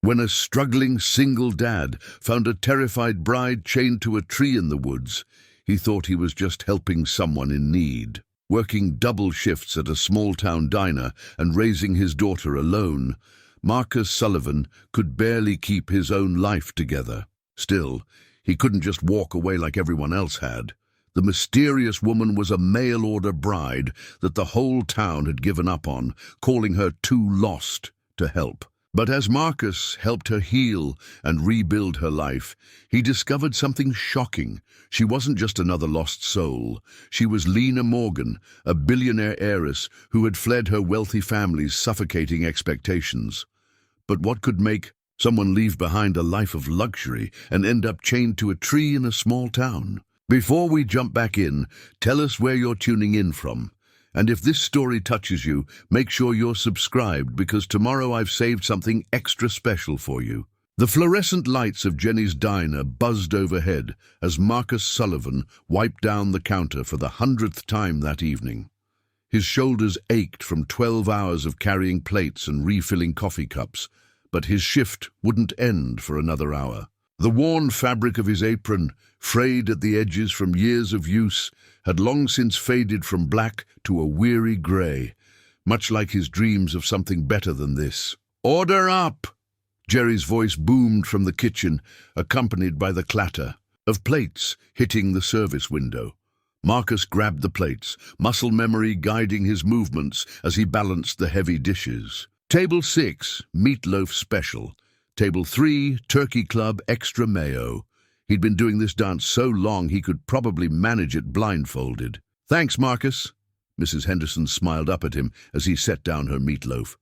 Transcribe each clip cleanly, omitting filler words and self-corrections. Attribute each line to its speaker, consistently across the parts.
Speaker 1: when a struggling single dad found a terrified bride chained to a tree in the woods. He thought he was just helping someone in need. Working double shifts at a small-town diner and raising his daughter alone, Marcus Sullivan could barely keep his own life together. Still, he couldn't just walk away like everyone else had. The mysterious woman was a mail-order bride that the whole town had given up on, calling her too lost to help. But as Marcus helped her heal and rebuild her life, he discovered something shocking. She wasn't just another lost soul. She was Lena Morgan, a billionaire heiress who had fled her wealthy family's suffocating expectations. But what could make someone leave behind a life of luxury and end up chained to a tree in a small town? Before we jump back in, tell us where you're tuning in from. And if this story touches you, make sure you're subscribed, because tomorrow I've saved something extra special for you. The fluorescent lights of Jenny's diner buzzed overhead as Marcus Sullivan wiped down the counter for the 100th time that evening. His shoulders ached from 12 hours of carrying plates and refilling coffee cups, but his shift wouldn't end for another hour. The worn fabric of his apron, frayed at the edges from years of use, had long since faded from black to a weary grey, much like his dreams of something better than this. "Order up!" Jerry's voice boomed from the kitchen, accompanied by the clatter of plates hitting the service window. Marcus grabbed the plates, muscle memory guiding his movements as he balanced the heavy dishes. Table 6, meatloaf special. Table 3, turkey club extra mayo. He'd been doing this dance so long he could probably manage it blindfolded. "Thanks, Marcus." Mrs. Henderson smiled up at him as he set down her meatloaf.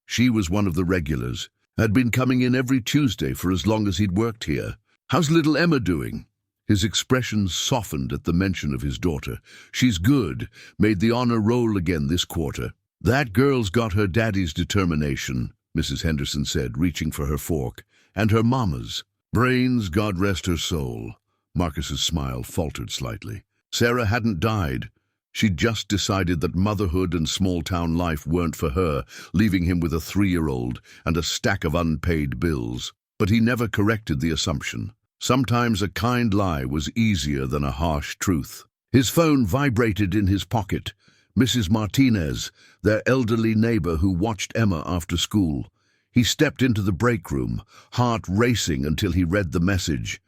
Speaker 1: She was one of the regulars, had been coming in every Tuesday for as long as he'd worked here. "How's little Emma doing?" His expression softened at the mention of his daughter. "She's good, made the honor roll again this quarter." "That girl's got her daddy's determination," Mrs. Henderson said, reaching for her fork, "and her mama's. Brains, God rest her soul." Marcus's smile faltered slightly. Sarah hadn't died. She'd just decided that motherhood and small-town life weren't for her, leaving him with a 3-year-old and a stack of unpaid bills. But he never corrected the assumption. Sometimes a kind lie was easier than a harsh truth. His phone vibrated in his pocket. Mrs. Martinez, their elderly neighbor who watched Emma after school. He stepped into the break room, heart racing until he read the message.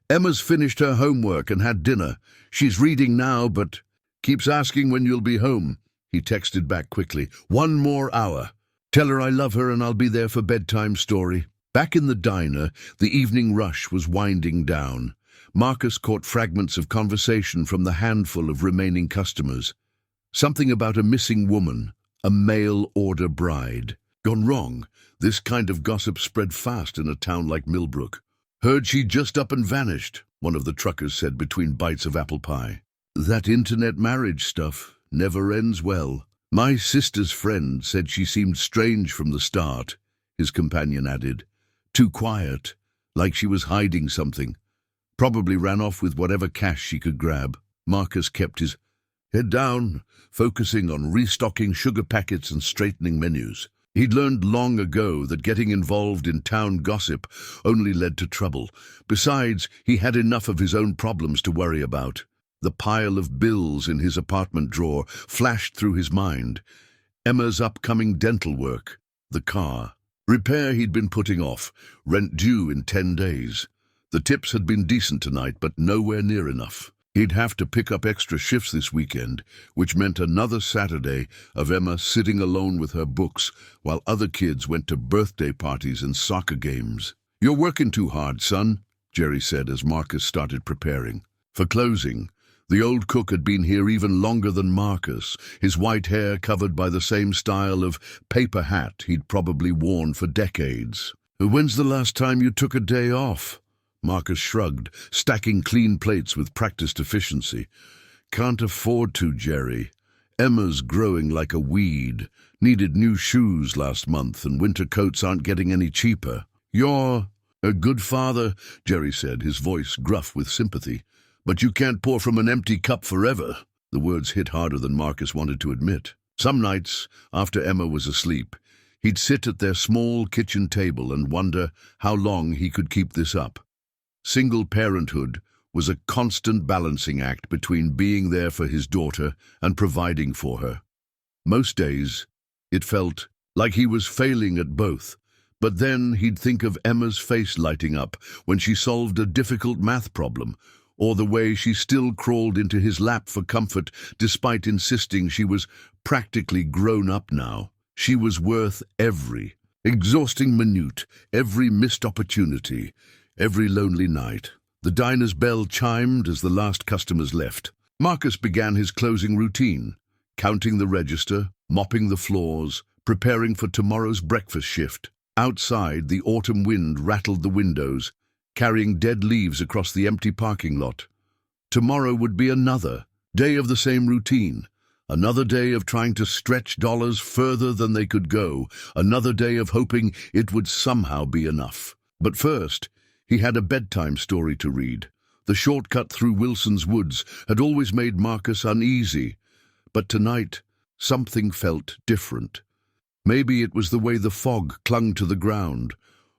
Speaker 1: "Emma's finished her homework and had dinner. She's reading now, but keeps asking when you'll be home." He texted back quickly, "1 more hour. Tell her I love her and I'll be there for bedtime story." Back in the diner, the evening rush was winding down. Marcus caught fragments of conversation from the handful of remaining customers. Something about a missing woman, a mail-order bride. Gone wrong. This kind of gossip spread fast in a town like Millbrook. "Heard she just up and vanished," one of the truckers said between bites of apple pie. "That internet marriage stuff never ends well. My sister's friend said she seemed strange from the start," his companion added. "Too quiet, like she was hiding something. Probably ran off with whatever cash she could grab." Marcus kept his head down, focusing on restocking sugar packets and straightening menus. He'd learned long ago that getting involved in town gossip only led to trouble. Besides, he had enough of his own problems to worry about. The pile of bills in his apartment drawer flashed through his mind. Emma's upcoming dental work, the car, repair he'd been putting off, rent due in 10 days. The tips had been decent tonight, but nowhere near enough. He'd have to pick up extra shifts this weekend, which meant another Saturday of Emma sitting alone with her books while other kids went to birthday parties and soccer games. "You're working too hard, son," Jerry said as Marcus started preparing. For closing, the old cook had been here even longer than Marcus, his white hair covered by the same style of paper hat he'd probably worn for decades. "When's the last time you took a day off?" Marcus shrugged, stacking clean plates with practiced efficiency. "Can't afford to, Jerry. Emma's growing like a weed. Needed new shoes last month, and winter coats aren't getting any cheaper." "You're a good father," Jerry said, his voice gruff with sympathy. "But you can't pour from an empty cup forever." The words hit harder than Marcus wanted to admit. Some nights, after Emma was asleep, He'd sit at their small kitchen table and wonder how long he could keep this up. Single parenthood was a constant balancing act between being there for his daughter and providing for her. Most days, it felt like he was failing at both, but then he'd think of Emma's face lighting up when she solved a difficult math problem, or the way she still crawled into his lap for comfort despite insisting she was practically grown up now. She was worth every exhausting minute, every missed opportunity, every lonely night. The diner's bell chimed as the last customers left. Marcus began his closing routine, counting the register, mopping the floors, preparing for tomorrow's breakfast shift. Outside, the autumn wind rattled the windows, carrying dead leaves across the empty parking lot. Tomorrow would be another day of the same routine, another day of trying to stretch dollars further than they could go, another day of hoping it would somehow be enough. But first, he had a bedtime story to read. The shortcut through Wilson's Woods had always made Marcus uneasy, but tonight something felt different. Maybe it was the way the fog clung to the ground,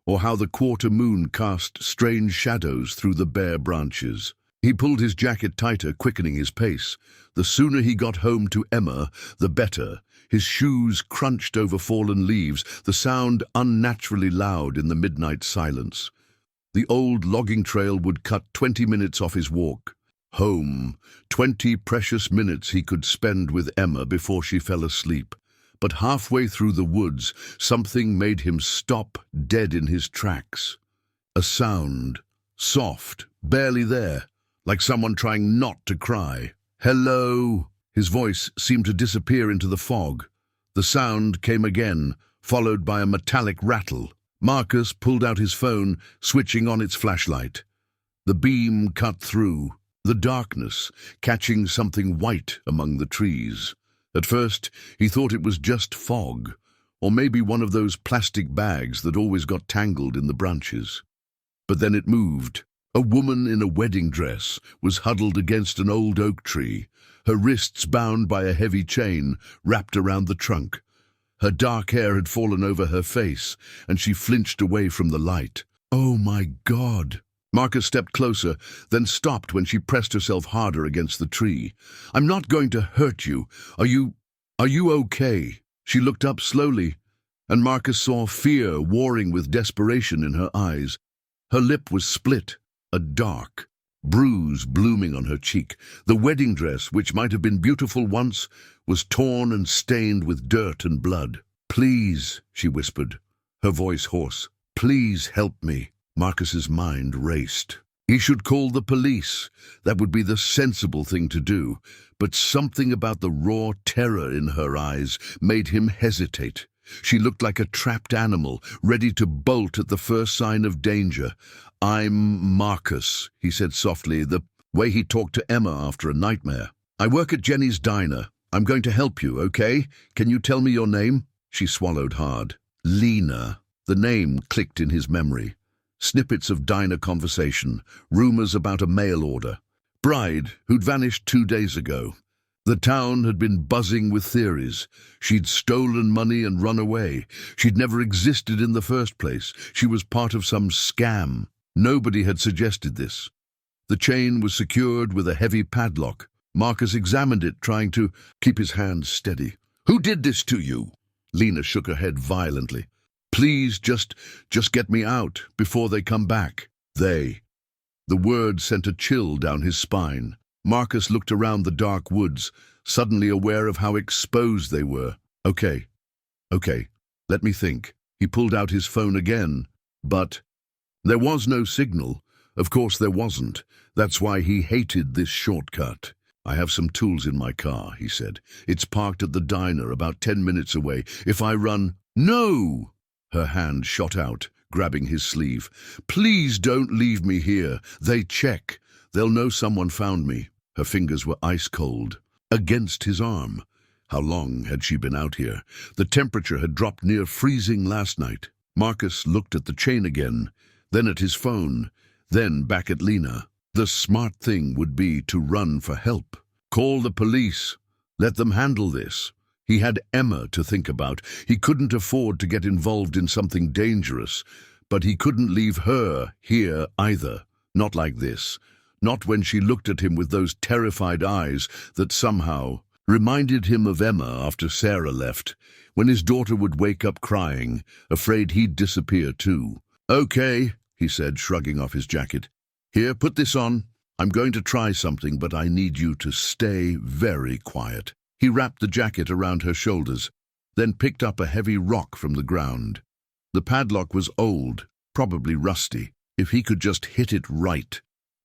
Speaker 1: or how the quarter moon cast strange shadows through the bare branches. He pulled his jacket tighter, quickening his pace. The sooner he got home to Emma, the better. His shoes crunched over fallen leaves, the sound unnaturally loud in the midnight silence. The old logging trail would cut 20 minutes off his walk. Home, 20 precious minutes he could spend with Emma before she fell asleep. But halfway through the woods, something made him stop dead in his tracks. A sound, soft, barely there, like someone trying not to cry. "Hello!" His voice seemed to disappear into the fog. The sound came again, followed by a metallic rattle. Marcus pulled out his phone, switching on its flashlight. The beam cut through the darkness, catching something white among the trees. At first, he thought it was just fog, or maybe one of those plastic bags that always got tangled in the branches. But then it moved. A woman in a wedding dress was huddled against an old oak tree, her wrists bound by a heavy chain wrapped around the trunk. Her dark hair had fallen over her face, and she flinched away from the light. "Oh my God!" Marcus stepped closer, then stopped when she pressed herself harder against the tree. "I'm not going to hurt you. Are you okay?" She looked up slowly, and Marcus saw fear warring with desperation in her eyes. Her lip was split, a dark bruise blooming on her cheek. The wedding dress, which might have been beautiful once, was torn and stained with dirt and blood. "Please," she whispered, her voice hoarse. "Please help me." Marcus's mind raced. He should call the police. That would be the sensible thing to do. But something about the raw terror in her eyes made him hesitate. She looked like a trapped animal, ready to bolt at the first sign of danger. "I'm Marcus," he said softly, the way he talked to Emma after a nightmare. "I work at Jenny's diner. I'm going to help you, okay? Can you tell me your name?" She swallowed hard. Lena. The name clicked in his memory. Snippets of diner conversation, rumors about a mail order. Bride, who'd vanished 2 days ago. The town had been buzzing with theories. She'd stolen money and run away. She'd never existed in the first place. She was part of some scam. Nobody had suggested this. The chain was secured with a heavy padlock. Marcus examined it, trying to keep his hands steady. "Who did this to you?" Lena shook her head violently. "Please, just get me out before they come back." They. The word sent a chill down his spine. Marcus looked around the dark woods, suddenly aware of how exposed they were. Okay, let me think." He pulled out his phone again, but there was no signal. Of course there wasn't. That's why he hated this shortcut. "I have some tools in my car," he said. "It's parked at the diner about 10 minutes away. If I run—" "No!" Her hand shot out, grabbing his sleeve. "Please don't leave me here. They check. They'll know someone found me." Her fingers were ice cold, against his arm. How long had she been out here? The temperature had dropped near freezing last night. Marcus looked at the chain again, then at his phone, then back at Lena. The smart thing would be to run for help. Call the police. Let them handle this. He had Emma to think about. He couldn't afford to get involved in something dangerous, but he couldn't leave her here either. Not like this. Not when she looked at him with those terrified eyes that somehow reminded him of Emma after Sarah left, when his daughter would wake up crying, afraid he'd disappear too. "Okay," he said, shrugging off his jacket. "Here, put this on. I'm going to try something, but I need you to stay very quiet." He wrapped the jacket around her shoulders, then picked up a heavy rock from the ground. The padlock was old, probably rusty. If he could just hit it right.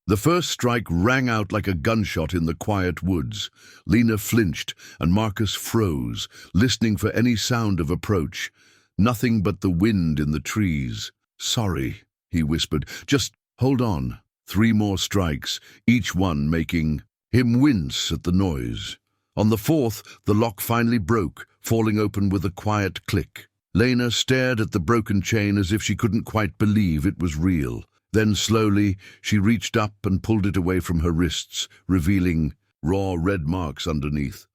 Speaker 1: The first strike rang out like a gunshot in the quiet woods. Lena flinched, and Marcus froze, listening for any sound of approach. Nothing but the wind in the trees. "Sorry," he whispered. "Just hold on." 3 more strikes, each one making him wince at the noise. On the 4th, the lock finally broke, falling open with a quiet click. Lena stared at the broken chain as if she couldn't quite believe it was real. Then slowly, she reached up and pulled it away from her wrists, revealing raw red marks underneath.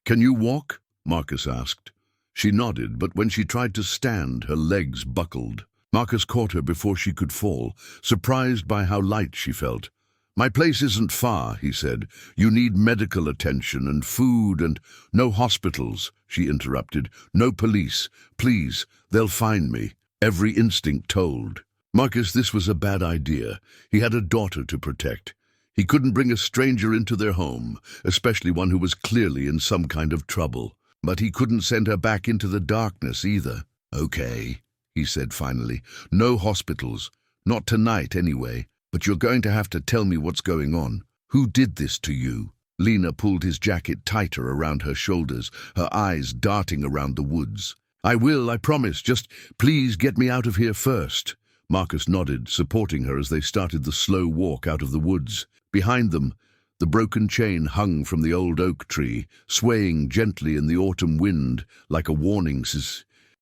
Speaker 1: "Can you walk?" Marcus asked. She nodded, but when she tried to stand, her legs buckled. Marcus caught her before she could fall, surprised by how light she felt. "My place isn't far," he said. "You need medical attention and food and—" "No hospitals," she interrupted. "No police. Please, they'll find me." Every instinct told. Marcus, this was a bad idea. He had a daughter to protect. He couldn't bring a stranger into their home, especially one who was clearly in some kind of trouble. But he couldn't send her back into the darkness either. "Okay," he said finally. "No hospitals. Not tonight, anyway. But you're going to have to tell me what's going on. Who did this to you?" Lena pulled his jacket tighter around her shoulders, her eyes darting around the woods. "I will, I promise. Just please get me out of here first." Marcus nodded, supporting her as they started the slow walk out of the woods. Behind them, the broken chain hung from the old oak tree, swaying gently in the autumn wind like a warning.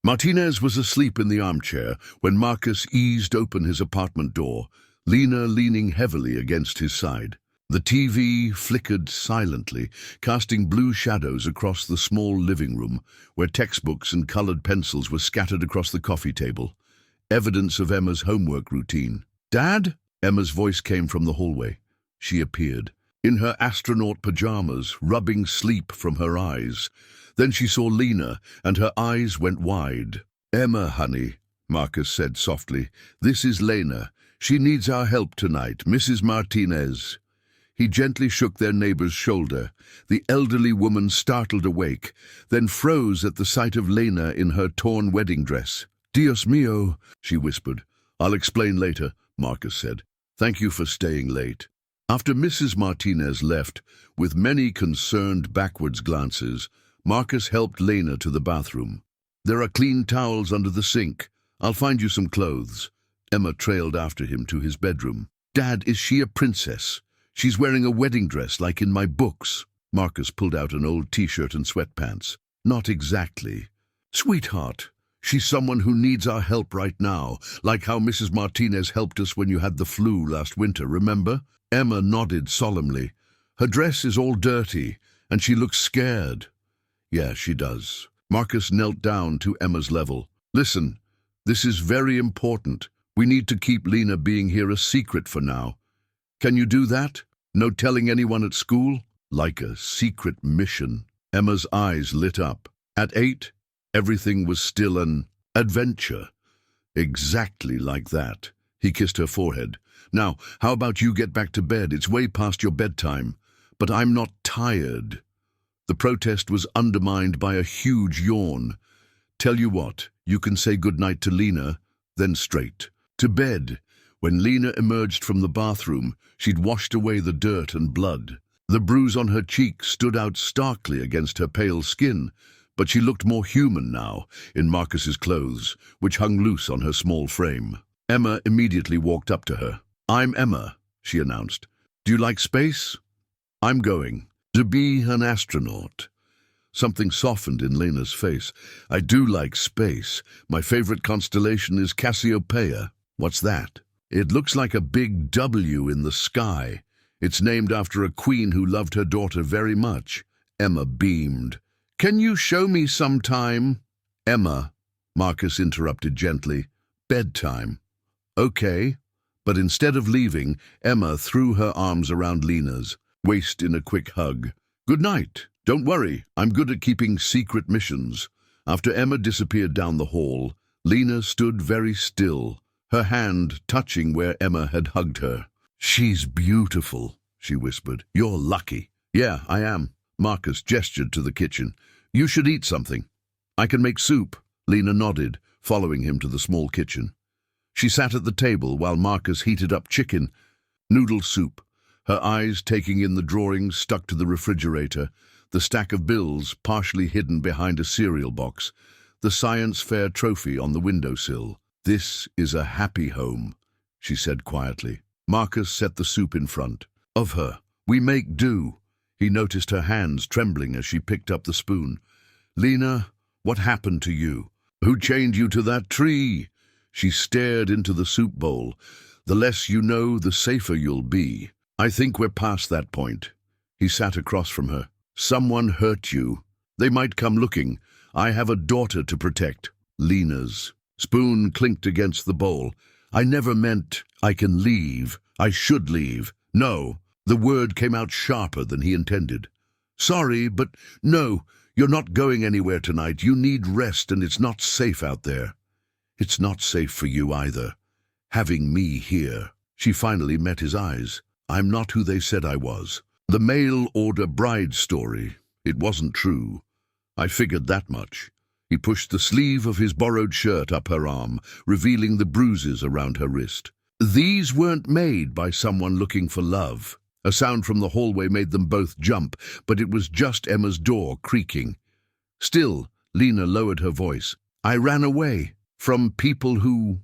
Speaker 1: Martinez was asleep in the armchair when Marcus eased open his apartment door, Lena leaning heavily against his side. The TV flickered silently, casting blue shadows across the small living room, where textbooks and colored pencils were scattered across the coffee table. Evidence of Emma's homework routine. "Dad?" Emma's voice came from the hallway. She appeared, in her astronaut pajamas, rubbing sleep from her eyes. Then she saw Lena, and her eyes went wide. "Emma, honey," Marcus said softly. "This is Lena. She needs our help tonight, Mrs. Martinez." He gently shook their neighbor's shoulder. The elderly woman startled awake, then froze at the sight of Lena in her torn wedding dress. "Dios mío," she whispered. "I'll explain later," Marcus said. "Thank you for staying late." After Mrs. Martinez left, with many concerned backwards glances, Marcus helped Lena to the bathroom. "There are clean towels under the sink. I'll find you some clothes." Emma trailed after him to his bedroom. "Dad, is she a princess? She's wearing a wedding dress like in my books." Marcus pulled out an old t-shirt and sweatpants. "Not exactly. Sweetheart, she's someone who needs our help right now, like how Mrs. Martinez helped us when you had the flu last winter, remember?" Emma nodded solemnly. "Her dress is all dirty, and she looks scared." "Yeah, she does." Marcus knelt down to Emma's level. "Listen, this is very important. We need to keep Lena being here a secret for now. Can you do that? No telling anyone at school?" "Like a secret mission." Emma's eyes lit up. At 8, everything was still an adventure. Exactly like that. He kissed her forehead. "Now, how about you get back to bed? It's way past your bedtime." "But I'm not tired." The protest was undermined by a huge yawn. "Tell you what, you can say goodnight to Lena, then straight to bed." When Lena emerged from the bathroom, she'd washed away the dirt and blood. The bruise on her cheek stood out starkly against her pale skin, but she looked more human now, in Marcus's clothes, which hung loose on her small frame. Emma immediately walked up to her. "I'm Emma," she announced. "Do you like space?" "I'm going to be an astronaut." Something softened in Lena's face. "I do like space. My favorite constellation is Cassiopeia." "What's that?" "It looks like a big W in the sky. It's named after a queen who loved her daughter very much." Emma beamed. Can you show me some time? Emma, Marcus interrupted gently. Bedtime. Okay. But instead of leaving, Emma threw her arms around Lena's, waist in a quick hug. Good night. Don't worry, I'm good at keeping secret missions. After Emma disappeared down the hall, Lena stood very still, her hand touching where Emma had hugged her. She's beautiful, she whispered. You're lucky. Yeah, I am. Marcus gestured to the kitchen. You should eat something. I can make soup. Lena nodded, following him to the small kitchen. She sat at the table while Marcus heated up chicken, noodle soup, her eyes taking in the drawings stuck to the refrigerator, the stack of bills partially hidden behind a cereal box, the science fair trophy on the windowsill. This is a happy home, she said quietly. Marcus set the soup in front of her. We make do. He noticed her hands trembling as she picked up the spoon. Lena, what happened to you? Who chained you to that tree? She stared into the soup bowl. The less you know, the safer you'll be. I think we're past that point. He sat across from her. Someone hurt you. They might come looking. I have a daughter to protect. Lena's spoon clinked against the bowl. I never meant I can leave. I should leave. No. The word came out sharper than he intended. Sorry, but no, you're not going anywhere tonight. You need rest, and it's not safe out there. It's not safe for you either. Having me here. She finally met his eyes. I'm not who they said I was. The mail-order bride story. It wasn't true. I figured that much. He pushed the sleeve of his borrowed shirt up her arm, revealing the bruises around her wrist. These weren't made by someone looking for love. A sound from the hallway made them both jump, but it was just Emma's door creaking. Still, Lena lowered her voice. I ran away from people who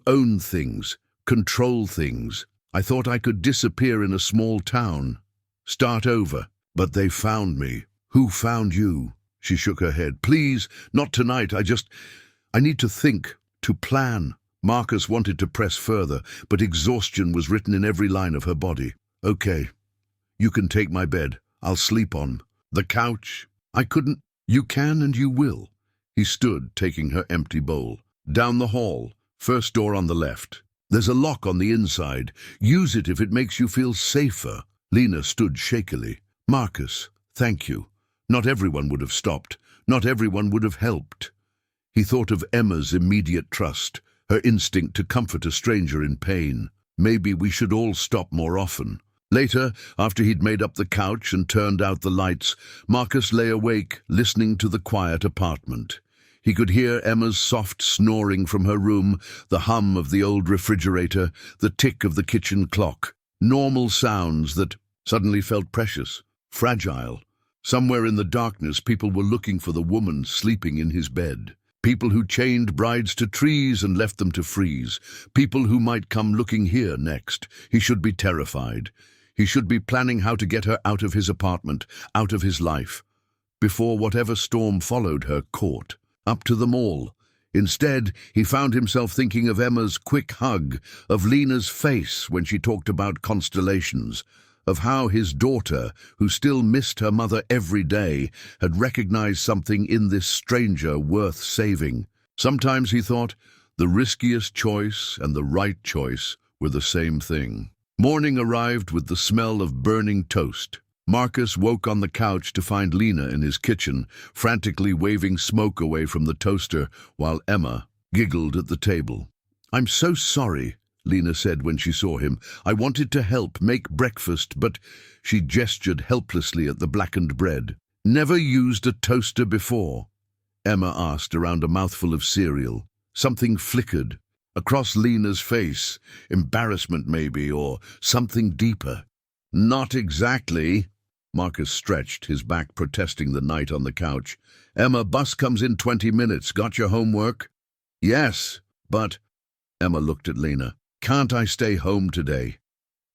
Speaker 1: own things, control things. I thought I could disappear in a small town, start over, but they found me. Who found you? She shook her head. Please, not tonight. I need to think, to plan. Marcus wanted to press further, but exhaustion was written in every line of her body. Okay, you can take my bed. I'll sleep on the couch. I couldn't. You can and you will. He stood, taking her empty bowl. Down the hall, first door on the left. There's a lock on the inside. Use it if it makes you feel safer. Lena stood shakily. Marcus, thank you. Not everyone would have stopped. Not everyone would have helped. He thought of Emma's immediate trust, her instinct to comfort a stranger in pain. Maybe we should all stop more often. Later, after he'd made up the couch and turned out the lights, Marcus lay awake, listening to the quiet apartment. He could hear Emma's soft snoring from her room, the hum of the old refrigerator, the tick of the kitchen clock. Normal sounds that suddenly felt precious, fragile. Somewhere in the darkness, people were looking for the woman sleeping in his bed. People who chained brides to trees and left them to freeze. People who might come looking here next. He should be terrified. He should be planning how to get her out of his apartment, out of his life, before whatever storm followed her caught. Up to them all. Instead, he found himself thinking of Emma's quick hug, of Lena's face when she talked about constellations, of how his daughter, who still missed her mother every day, had recognized something in this stranger worth saving. Sometimes he thought the riskiest choice and the right choice were the same thing. Morning arrived with the smell of burning toast. Marcus woke on the couch to find Lena in his kitchen, frantically waving smoke away from the toaster, while Emma giggled at the table. I'm so sorry, Lena said when she saw him. I wanted to help make breakfast, but she gestured helplessly at the blackened bread. Never used a toaster before? Emma asked around a mouthful of cereal. Something flickered across Lena's face, embarrassment maybe, or something deeper. Not exactly. Marcus stretched, his back protesting the night on the couch. Emma, bus comes in 20 minutes. Got your homework? Yes, but... Emma looked at Lena. Can't I stay home today?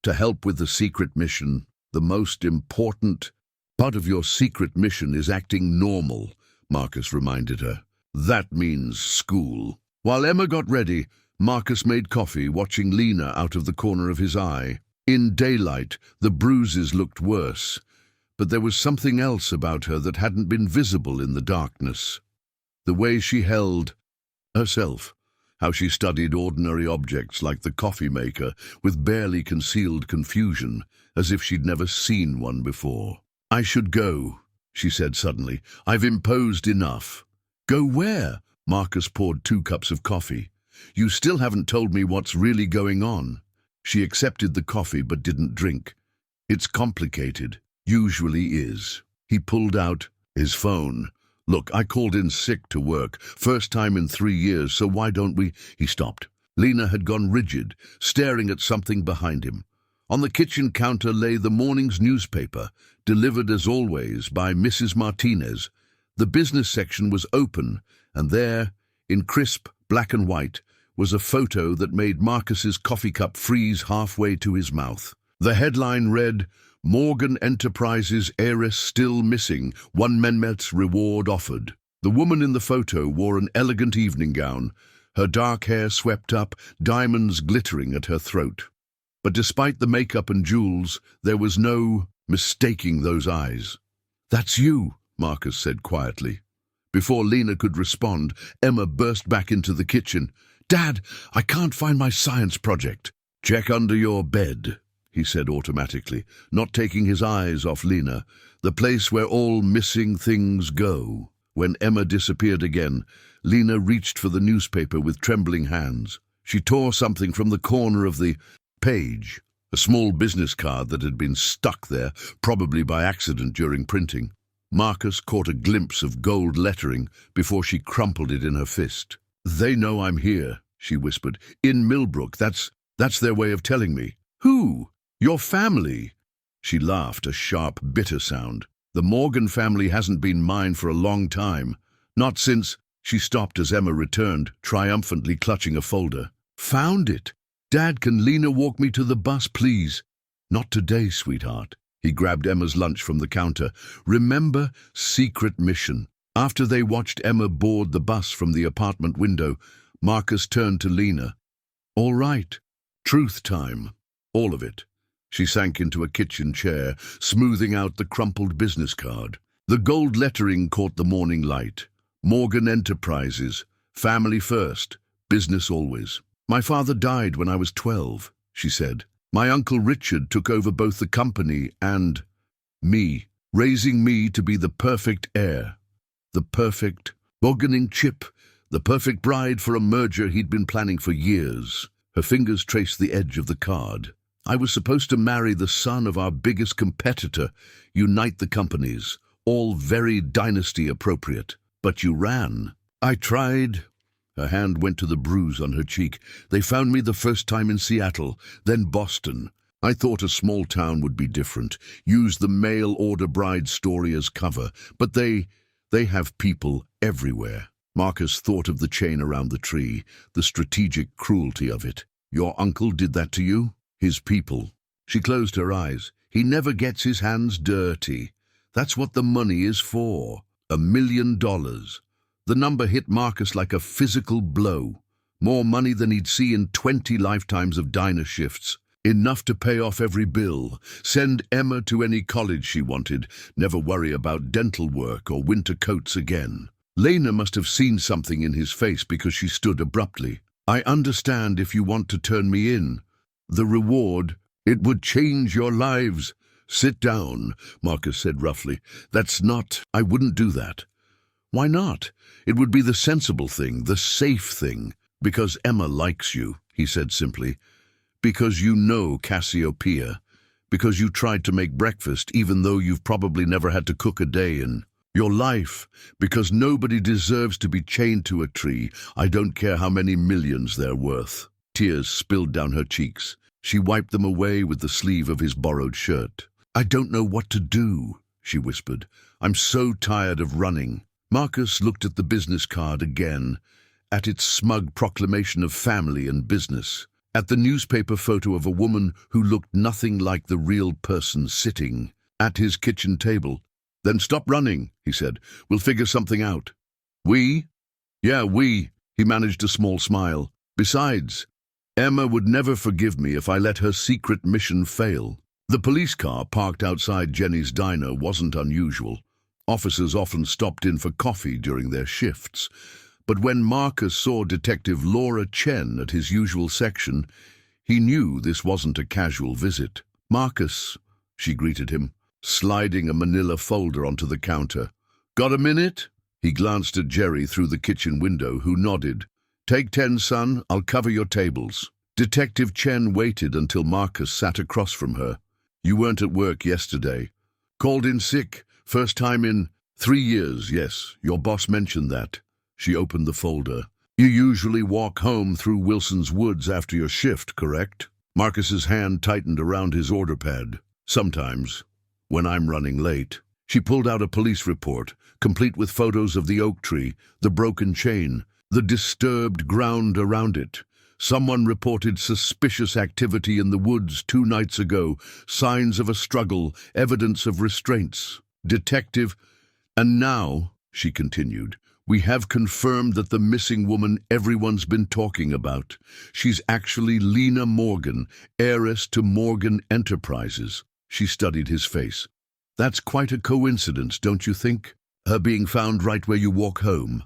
Speaker 1: To help with the secret mission, the most important part of your secret mission is acting normal, Marcus reminded her. That means school. While Emma got ready, Marcus made coffee, watching Lena out of the corner of his eye. In daylight, the bruises looked worse, but there was something else about her that hadn't been visible in the darkness. The way she held herself, how she studied ordinary objects like the coffee maker with barely concealed confusion, as if she'd never seen one before. "I should go," she said suddenly. "I've imposed enough." "Go where?" Marcus poured 2 cups of coffee. "You still haven't told me what's really going on." She accepted the coffee but didn't drink. "It's complicated. Usually is." He pulled out his phone. "Look, I called in sick to work. First time in 3 years, so why don't we—" He stopped. Lena had gone rigid, staring at something behind him. On the kitchen counter lay the morning's newspaper, delivered as always by Mrs. Martinez. The business section was open, and there, in crisp black and white, was a photo that made Marcus's coffee cup freeze halfway to his mouth. The headline read, "Morgan Enterprises heiress still missing, $1 million reward offered." The woman in the photo wore an elegant evening gown, her dark hair swept up, diamonds glittering at her throat. But despite the makeup and jewels, there was no mistaking those eyes. "That's you," Marcus said quietly. Before Lena could respond, Emma burst back into the kitchen. "Dad, I can't find my science project." "Check under your bed," he said automatically, not taking his eyes off Lena, "the place where all missing things go." When Emma disappeared again, Lena reached for the newspaper with trembling hands. She tore something from the corner of the page, a small business card that had been stuck there, probably by accident during printing. Marcus caught a glimpse of gold lettering before she crumpled it in her fist. "They know I'm here," she whispered. "In Millbrook, that's their way of telling me." "Who?" "Your family." She laughed, a sharp, bitter sound. "The Morgan family hasn't been mine for a long time. Not since—" She stopped as Emma returned, triumphantly clutching a folder. "Found it. Dad, can Lena walk me to the bus, please?" "Not today, sweetheart." He grabbed Emma's lunch from the counter. "Remember, secret mission." After they watched Emma board the bus from the apartment window, Marcus turned to Lena. "All right. Truth time. All of it." She sank into a kitchen chair, smoothing out the crumpled business card. The gold lettering caught the morning light. "Morgan Enterprises. Family first. Business always." "My father died when I was 12, she said. "My Uncle Richard took over both the company and me, raising me to be the perfect heir. The perfect bargaining chip, the perfect bride for a merger he'd been planning for years." Her fingers traced the edge of the card. "I was supposed to marry the son of our biggest competitor, unite the companies, all very dynasty appropriate. But you ran." "I tried." Her hand went to the bruise on her cheek. "They found me the first time in Seattle, then Boston. I thought a small town would be different, use the mail-order bride story as cover, but they have people everywhere." Marcus thought of the chain around the tree, the strategic cruelty of it. "Your uncle did that to you?" "His people." She closed her eyes. "He never gets his hands dirty. That's what the money is for. $1 million. The number hit Marcus like a physical blow. More money than he'd see in 20 lifetimes of diner shifts. Enough to pay off every bill, send Emma to any college she wanted, never worry about dental work or winter coats again. Lena must have seen something in his face because she stood abruptly. "I understand if you want to turn me in. The reward, it would change your lives." "Sit down," Marcus said roughly. I wouldn't do that." "Why not? It would be the sensible thing, the safe thing." "Because Emma likes you," he said simply. "Because you know Cassiopeia. Because you tried to make breakfast even though you've probably never had to cook a day in your life. Because nobody deserves to be chained to a tree. I don't care how many millions they're worth." Tears spilled down her cheeks. She wiped them away with the sleeve of his borrowed shirt. "I don't know what to do," she whispered. "I'm so tired of running." Marcus looked at the business card again, at its smug proclamation of family and business, at the newspaper photo of a woman who looked nothing like the real person sitting at his kitchen table. "Then stop running," he said. "We'll figure something out." "We?" "Yeah, we." He managed a small smile. "Besides, Emma would never forgive me if I let her secret mission fail." The police car parked outside Jenny's diner wasn't unusual. Officers often stopped in for coffee during their shifts. But when Marcus saw Detective Laura Chen at his usual section, he knew this wasn't a casual visit. "Marcus," she greeted him, sliding a manila folder onto the counter. "Got a minute?" He glanced at Jerry through the kitchen window, who nodded. "Take 10, son. I'll cover your tables." Detective Chen waited until Marcus sat across from her. "You weren't at work yesterday." "Called in sick. First time in 3 years, yes. Your boss mentioned that." She opened the folder. "You usually walk home through Wilson's Woods after your shift, correct?" Marcus's hand tightened around his order pad. "Sometimes, when I'm running late." She pulled out a police report, complete with photos of the oak tree, the broken chain, the disturbed ground around it. Someone reported suspicious activity in the woods 2 nights ago, signs of a struggle, evidence of restraints. Detective, "And now," she continued, "we have confirmed that the missing woman everyone's been talking about. She's actually Lena Morgan, heiress to Morgan Enterprises." She studied his face. "That's quite a coincidence, don't you think? Her being found right where you walk home."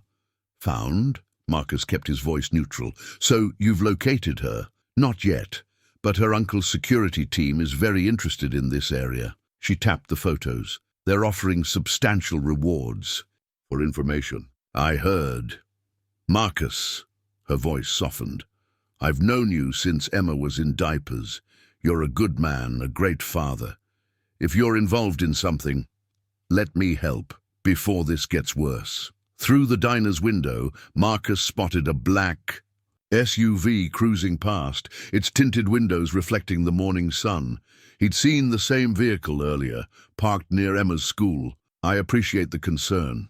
Speaker 1: "Found?" Marcus kept his voice neutral. "So you've located her?" "Not yet, but her uncle's security team is very interested in this area." She tapped the photos. "They're offering substantial rewards for information." "I heard." "Marcus," her voice softened, "I've known you since Emma was in diapers. You're a good man, a great father. If you're involved in something, let me help before this gets worse." Through the diner's window, Marcus spotted a black SUV cruising past, its tinted windows reflecting the morning sun. He'd seen the same vehicle earlier, parked near Emma's school. "I appreciate the concern,"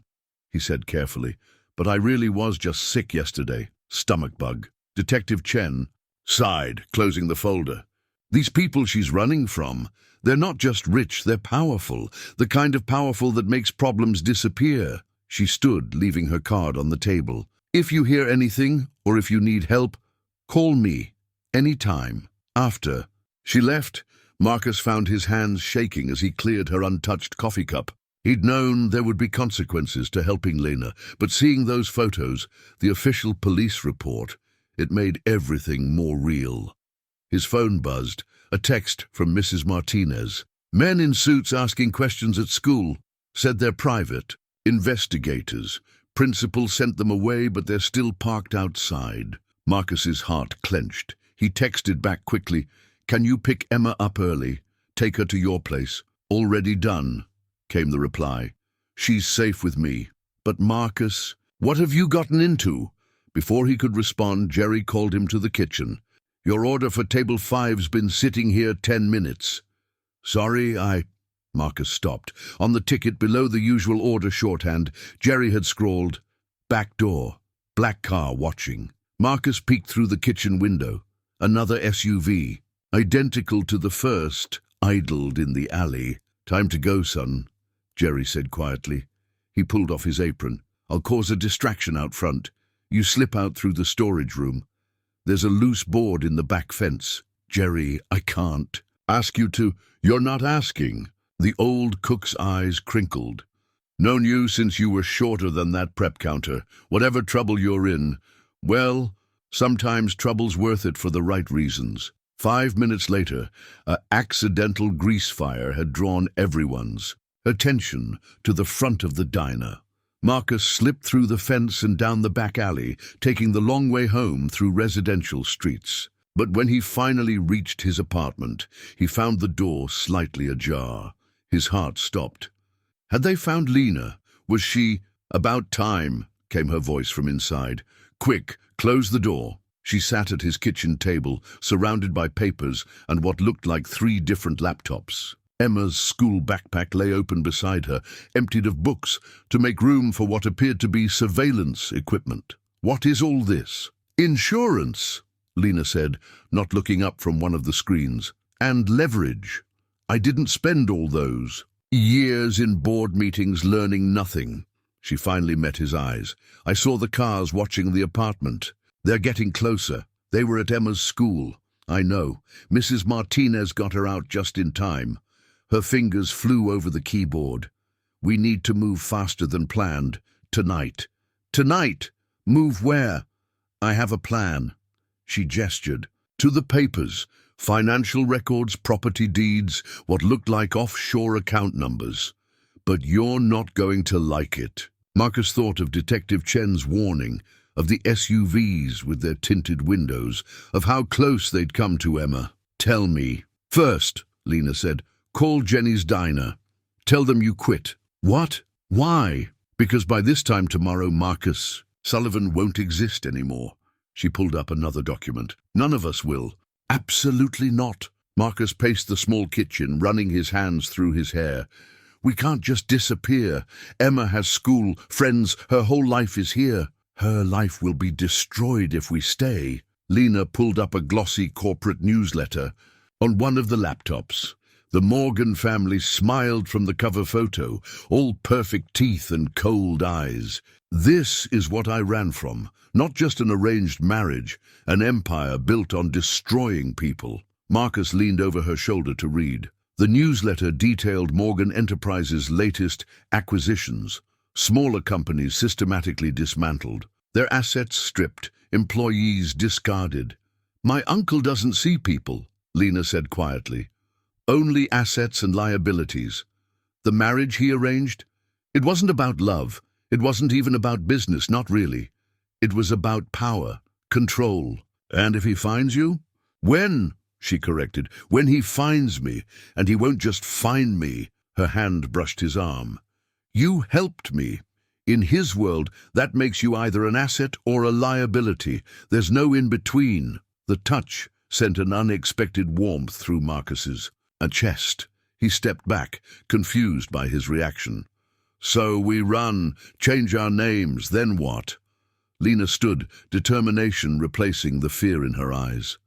Speaker 1: he said carefully, "but I really was just sick yesterday. Stomach bug." Detective Chen sighed, closing the folder. "These people she's running from, they're not just rich, they're powerful, the kind of powerful that makes problems disappear." She stood, leaving her card on the table. "If you hear anything, or if you need help, call me, any time." After she left, Marcus found his hands shaking as he cleared her untouched coffee cup. He'd known there would be consequences to helping Lena, but seeing those photos, the official police report, it made everything more real. His phone buzzed, a text from Mrs. Martinez. "Men in suits asking questions at school. Said they're private. Investigators. Principal sent them away, but they're still parked outside." Marcus's heart clenched. He texted back quickly, "Can you pick Emma up early? Take her to your place." "Already done," came the reply. "She's safe with me." "But Marcus, what have you gotten into?" Before he could respond, Jerry called him to the kitchen. "Your order for table 5's been sitting here 10 minutes. "Sorry, Marcus stopped. On the ticket below the usual order shorthand, Jerry had scrawled, "Back door, black car watching." Marcus peeked through the kitchen window. Another SUV, identical to the first, idled in the alley. "Time to go, son," Jerry said quietly. He pulled off his apron. "I'll cause a distraction out front. You slip out through the storage room. There's a loose board in the back fence." "Jerry, I can't." "Ask you to." "You're not asking." The old cook's eyes crinkled. "Known you since you were shorter than that prep counter. Whatever trouble you're in, well, sometimes trouble's worth it for the right reasons." 5 minutes later, an accidental grease fire had drawn everyone's attention to the front of the diner. Marcus slipped through the fence and down the back alley, taking the long way home through residential streets. But when he finally reached his apartment, he found the door slightly ajar. His heart stopped. Had they found Lena? Was she— "About time," came her voice from inside. "Quick, close the door." She sat at his kitchen table, surrounded by papers and what looked like 3 different laptops. Emma's school backpack lay open beside her, emptied of books, to make room for what appeared to be surveillance equipment. "What is all this?" "Insurance," Lena said, not looking up from one of the screens. "And leverage. I didn't spend all those years in board meetings learning nothing." She finally met his eyes. "I saw the cars watching the apartment. They're getting closer. They were at Emma's school. I know. Mrs. Martinez got her out just in time. Her fingers flew over the keyboard. We need to move faster than planned. Tonight. Tonight! Move where? I have a plan. She gestured. To the papers. Financial records, property deeds, what looked like offshore account numbers. But you're not going to like it. Marcus thought of Detective Chen's warning, of the SUVs with their tinted windows, of how close they'd come to Emma. Tell me. First, Lena said, call Jenny's diner. Tell them you quit. What? Why? Because by this time tomorrow, Marcus, Sullivan won't exist anymore. She pulled up another document. None of us will. Absolutely not. Marcus paced the small kitchen, running his hands through his hair. We can't just disappear. Emma has school, friends, her whole life is here. Her life will be destroyed if we stay. Lena pulled up a glossy corporate newsletter. On one of the laptops, the Morgan family smiled from the cover photo, all perfect teeth and cold eyes. This is what I ran from. Not just an arranged marriage, an empire built on destroying people. Marcus leaned over her shoulder to read. The newsletter detailed Morgan Enterprises' latest acquisitions. Smaller companies systematically dismantled, their assets stripped, employees discarded. My uncle doesn't see people, Lena said quietly. Only assets and liabilities. The marriage he arranged? It wasn't about love. It wasn't even about business, not really. It was about power, control. And if he finds you? When? She corrected. When he finds me, and he won't just find me. Her hand brushed his arm. You helped me. In his world, that makes you either an asset or a liability. There's no in-between. The touch sent an unexpected warmth through Marcus's chest. He stepped back, confused by his reaction. So we run, change our names, then what? Lena stood, determination replacing the fear in her eyes.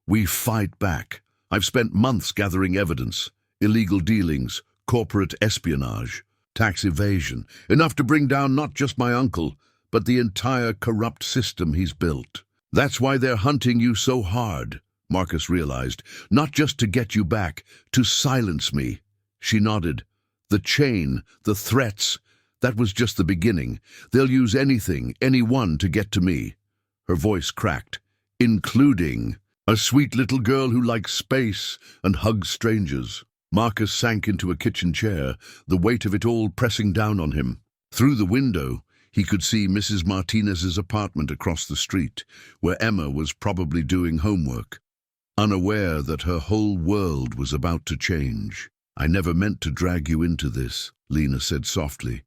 Speaker 1: We fight back. I've spent months gathering evidence. Illegal dealings, corporate espionage, tax evasion. Enough to bring down not just my uncle, but the entire corrupt system he's built. That's why they're hunting you so hard, Marcus realized. Not just to get you back, to silence me. She nodded. The chain, the threats, that was just the beginning. They'll use anything, anyone to get to me. Her voice cracked. Including a sweet little girl who likes space and hugs strangers. Marcus sank into a kitchen chair, the weight of it all pressing down on him. Through the window, he could see Mrs. Martinez's apartment across the street, where Emma was probably doing homework, unaware that her whole world was about to change. I never meant to drag you into this, Lena said softly.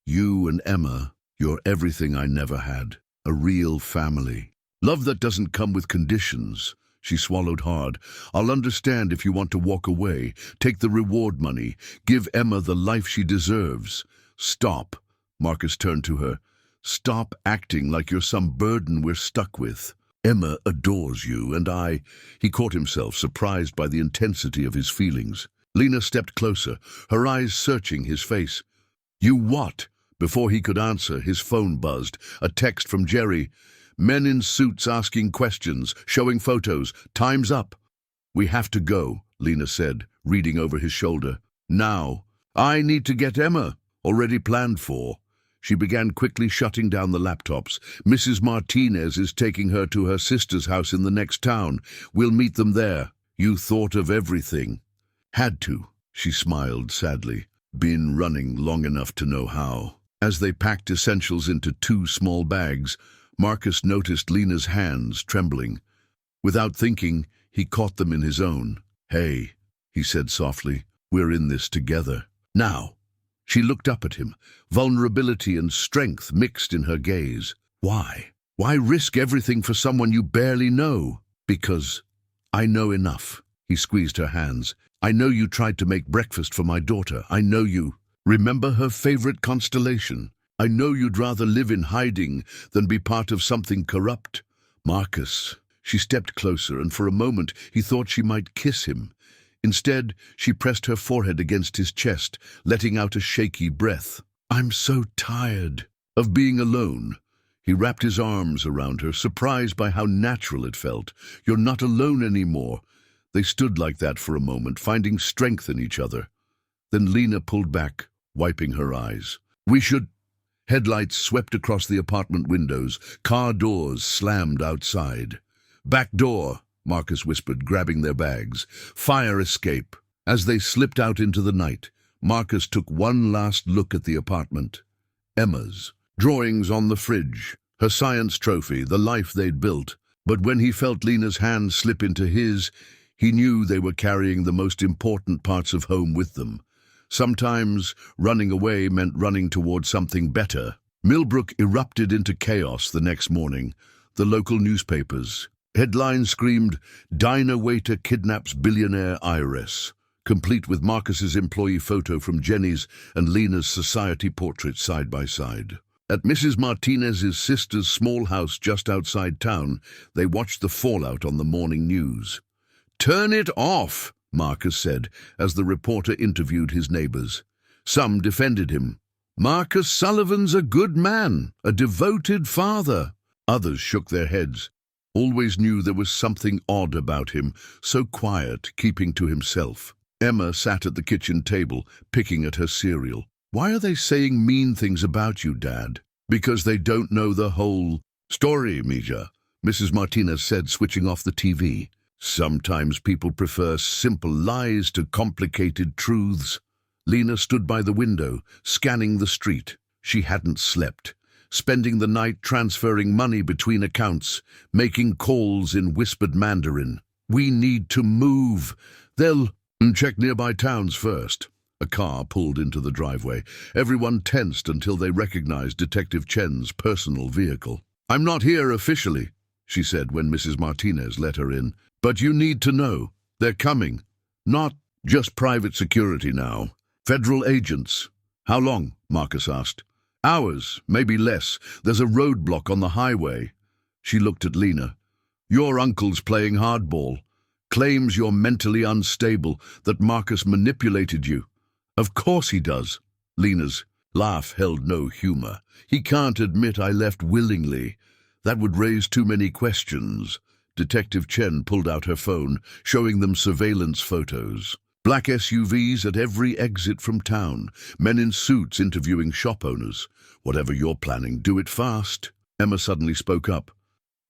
Speaker 1: You and Emma, you're everything I never had. A real family. Love that doesn't come with conditions. She swallowed hard. I'll understand if you want to walk away. Take the reward money. Give Emma the life she deserves. Stop. Marcus turned to her. Stop acting like you're some burden we're stuck with. Emma adores you, and I... He caught himself, surprised by the intensity of his feelings. Lena stepped closer, her eyes searching his face. You what? Before he could answer, his phone buzzed. A text from Jerry. Men in suits asking questions, showing photos. Time's up. We have to go, Lena said, reading over his shoulder. Now. I need to get Emma. Already planned for. She began quickly shutting down the laptops. Mrs. Martinez is taking her to her sister's house in the next town. We'll meet them there. You thought of everything. Had to, she smiled sadly. Been running long enough to know how. As they packed essentials into 2 small bags, Marcus noticed Lena's hands trembling. Without thinking, he caught them in his own. Hey, he said softly, we're in this together. Now. She looked up at him, vulnerability and strength mixed in her gaze. Why? Why risk everything for someone you barely know? Because I know enough. He squeezed her hands. I know you tried to make breakfast for my daughter. I know you. Remember her favorite constellation? I know you'd rather live in hiding than be part of something corrupt. Marcus. She stepped closer, and for a moment he thought she might kiss him. Instead, she pressed her forehead against his chest, letting out a shaky breath. I'm so tired of being alone. He wrapped his arms around her, surprised by how natural it felt. "You're not alone anymore." They stood like that for a moment, finding strength in each other. Then Lena pulled back, wiping her eyes. "We should—" Headlights swept across the apartment windows. Car doors slammed outside. "Back door," Marcus whispered, grabbing their bags. "Fire escape." As they slipped out into the night, Marcus took one last look at the apartment. Emma's. Drawings on the fridge. Her science trophy, the life they'd built. But when he felt Lena's hand slip into his, he knew they were carrying the most important parts of home with them. Sometimes running away meant running towards something better. Millbrook erupted into chaos the next morning. The local newspapers. Headlines screamed, "Diner waiter kidnaps billionaire heiress," complete with Marcus's employee photo from Jenny's and Lena's society portrait side by side. At Mrs. Martinez's sister's small house just outside town, they watched the fallout on the morning news. "Turn it off," Marcus said, as the reporter interviewed his neighbors. Some defended him. "Marcus Sullivan's a good man, a devoted father." Others shook their heads. Always knew there was something odd about him, so quiet, keeping to himself. Emma sat at the kitchen table, picking at her cereal. "Why are they saying mean things about you, Dad?" "Because they don't know the whole story, Mija," Mrs. Martinez said, switching off the TV. "Sometimes people prefer simple lies to complicated truths." Lena stood by the window, scanning the street. She hadn't slept, spending the night transferring money between accounts, making calls in whispered Mandarin. "We need to move. They'll check nearby towns first." A car pulled into the driveway. Everyone tensed until they recognized Detective Chen's personal vehicle. "I'm not here officially," she said when Mrs. Martinez let her in. "But you need to know. They're coming. Not just private security now. Federal agents." "How long?" Marcus asked. "Hours, maybe less. There's a roadblock on the highway." She looked at Lena. "Your uncle's playing hardball. Claims you're mentally unstable, that Marcus manipulated you." "Of course he does." Lena's laugh held no humor. "He can't admit I left willingly. That would raise too many questions." Detective Chen pulled out her phone, showing them surveillance photos. Black SUVs at every exit from town. Men in suits interviewing shop owners. "Whatever you're planning, do it fast." Emma suddenly spoke up.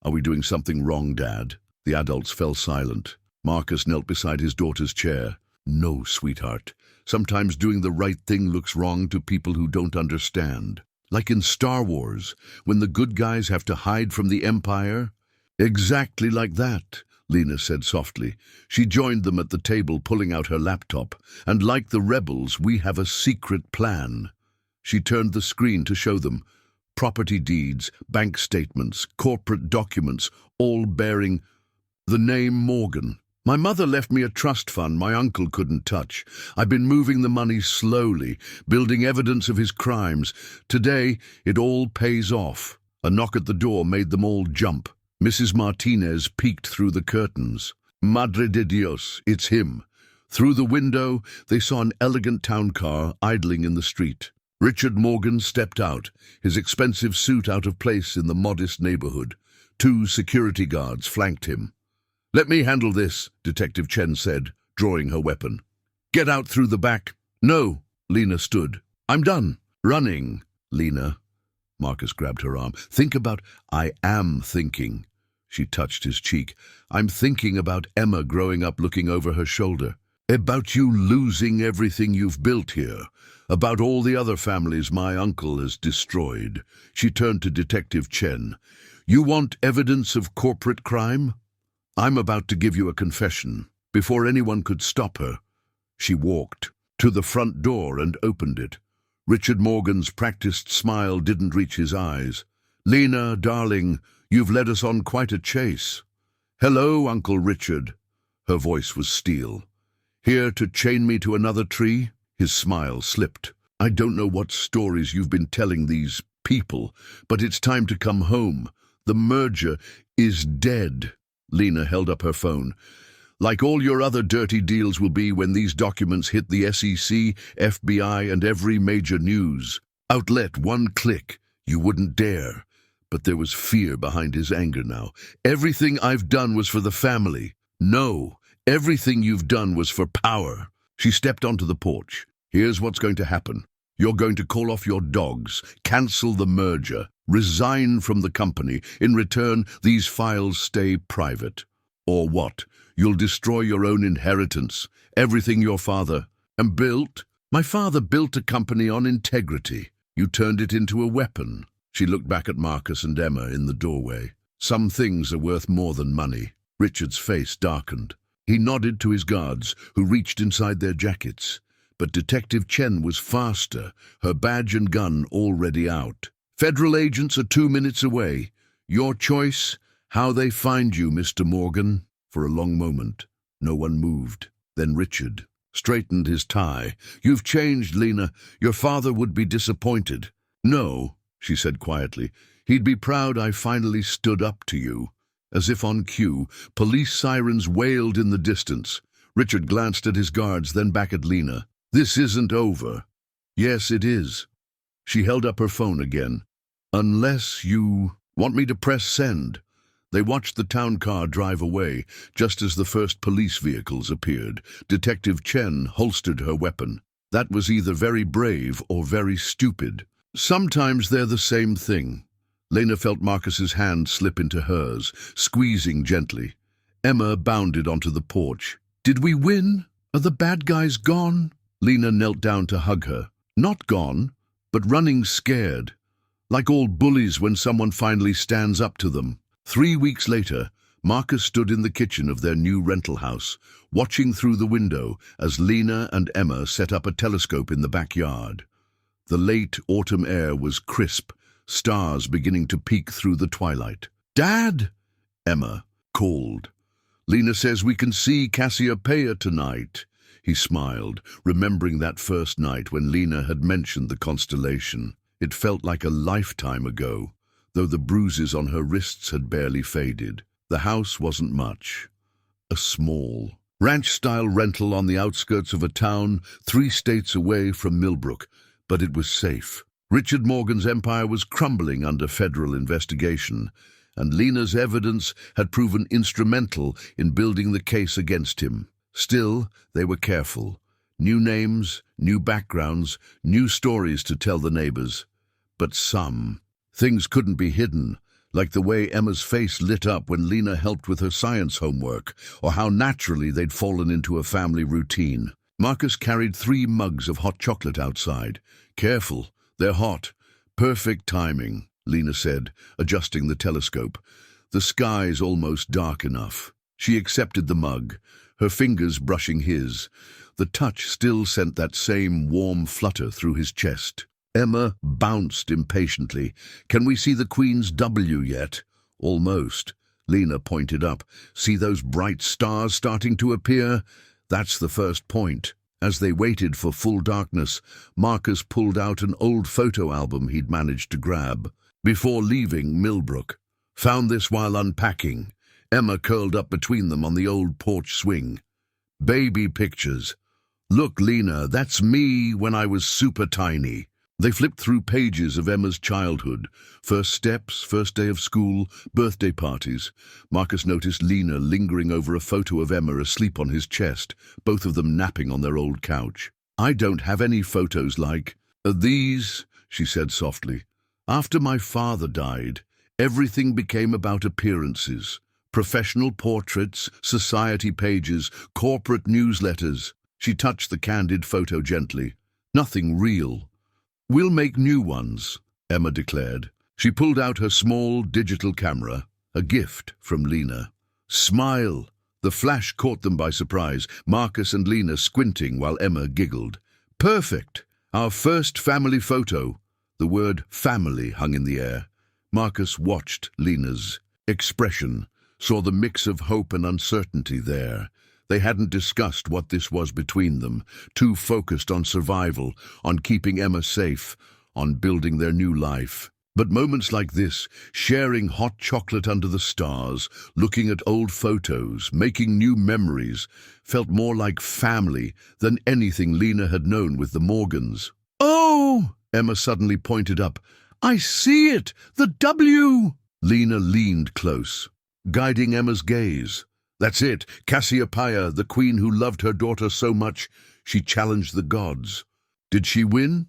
Speaker 1: "Are we doing something wrong, Dad?" The adults fell silent. Marcus knelt beside his daughter's chair. "No, sweetheart. Sometimes doing the right thing looks wrong to people who don't understand. Like in Star Wars, when the good guys have to hide from the Empire." "Exactly like that," Lena said softly. She joined them at the table, pulling out her laptop. "And like the rebels, we have a secret plan." She turned the screen to show them. Property deeds, bank statements, corporate documents, all bearing the name Morgan. "My mother left me a trust fund my uncle couldn't touch. I've been moving the money slowly, building evidence of his crimes. Today, it all pays off." A knock at the door made them all jump. Mrs. Martinez peeked through the curtains. "Madre de Dios, it's him." Through the window, they saw an elegant town car idling in the street. Richard Morgan stepped out, his expensive suit out of place in the modest neighborhood. 2 security guards flanked him. "Let me handle this," Detective Chen said, drawing her weapon. "Get out through the back." "No," Lena stood. "I'm done." "Running, Lena." Marcus grabbed her arm. "Think about—" "I am thinking." She touched his cheek. "I'm thinking about Emma growing up looking over her shoulder. About you losing everything you've built here. About all the other families my uncle has destroyed." She turned to Detective Chen. "You want evidence of corporate crime? I'm about to give you a confession." Before anyone could stop her, she walked to the front door and opened it. Richard Morgan's practiced smile didn't reach his eyes. "Lena, darling, you've led us on quite a chase." "Hello, Uncle Richard." Her voice was steel. "Here to chain me to another tree?" His smile slipped. "I don't know what stories you've been telling these people, but it's time to come home. The merger is dead." Lena held up her phone. "Like all your other dirty deals will be when these documents hit the SEC, FBI, and every major news outlet. 1 click. You wouldn't dare. But there was fear behind his anger now. Everything I've done was for the family. No, everything you've done was for power. She stepped onto the porch. Here's what's going to happen. You're going to call off your dogs, cancel the merger, resign from the company. In return, these files stay private. Or what? You'll destroy your own inheritance, everything your father built. My father built a company on integrity. You turned it into a weapon. She looked back at Marcus and Emma in the doorway. Some things are worth more than money. Richard's face darkened. He nodded to his guards, who reached inside their jackets. But Detective Chen was faster, her badge and gun already out. Federal agents are 2 minutes away. Your choice, how they find you, Mr. Morgan. For a long moment, no one moved. Then Richard straightened his tie. You've changed, Lena. Your father would be disappointed. No, she said quietly. He'd be proud I finally stood up to you. As if on cue, police sirens wailed in the distance. Richard glanced at his guards, then back at Lena. This isn't over. Yes, it is. She held up her phone again. Unless you want me to press send. They watched the town car drive away, just as the first police vehicles appeared. Detective Chen holstered her weapon. That was either very brave or very stupid. Sometimes they're the same thing. Lena felt Marcus's hand slip into hers, squeezing gently. Emma bounded onto the porch. Did we win? Are the bad guys gone? Lena knelt down to hug her. Not gone, but running scared. Like all bullies when someone finally stands up to them. 3 weeks later, Marcus stood in the kitchen of their new rental house, watching through the window as Lena and Emma set up a telescope in the backyard. The late autumn air was crisp, stars beginning to peek through the twilight. Dad! Emma called. Lena says we can see Cassiopeia tonight. He smiled, remembering that first night when Lena had mentioned the constellation. It felt like a lifetime ago, though the bruises on her wrists had barely faded. The house wasn't much. A small, ranch-style rental on the outskirts of a town 3 states away from Millbrook, but it was safe. Richard Morgan's empire was crumbling under federal investigation, and Lena's evidence had proven instrumental in building the case against him. Still, they were careful. New names, new backgrounds, new stories to tell the neighbors. But some things couldn't be hidden, like the way Emma's face lit up when Lena helped with her science homework, or how naturally they'd fallen into a family routine. Marcus carried 3 mugs of hot chocolate outside. Careful, they're hot. Perfect timing, Lena said, adjusting the telescope. The sky's almost dark enough. She accepted the mug, her fingers brushing his. The touch still sent that same warm flutter through his chest. Emma bounced impatiently. Can we see the Queen's W yet? Almost. Lena pointed up. See those bright stars starting to appear? That's the first point. As they waited for full darkness, Marcus pulled out an old photo album he'd managed to grab. Before leaving Millbrook. Found this while unpacking. Emma curled up between them on the old porch swing. Baby pictures. Look, Lena, that's me when I was super tiny. They flipped through pages of Emma's childhood. First steps, first day of school, birthday parties. Marcus noticed Lena lingering over a photo of Emma asleep on his chest, both of them napping on their old couch. I don't have any photos like these, she said softly. After my father died, everything became about appearances. Professional portraits, society pages, corporate newsletters. She touched the candid photo gently. Nothing real. We'll make new ones, Emma declared. She pulled out her small digital camera, a gift from Lena. Smile. The flash caught them by surprise, Marcus and Lena squinting while Emma giggled. Perfect. Our first family photo. The word family hung in the air. Marcus watched Lena's expression, saw the mix of hope and uncertainty there. They hadn't discussed what this was between them, too focused on survival, on keeping Emma safe, on building their new life. But moments like this, sharing hot chocolate under the stars, looking at old photos, making new memories, felt more like family than anything Lena had known with the Morgans. Oh! Emma suddenly pointed up. I see it! The W! Lena leaned close, guiding Emma's gaze. That's it, Cassiopeia, the queen who loved her daughter so much, she challenged the gods. Did she win?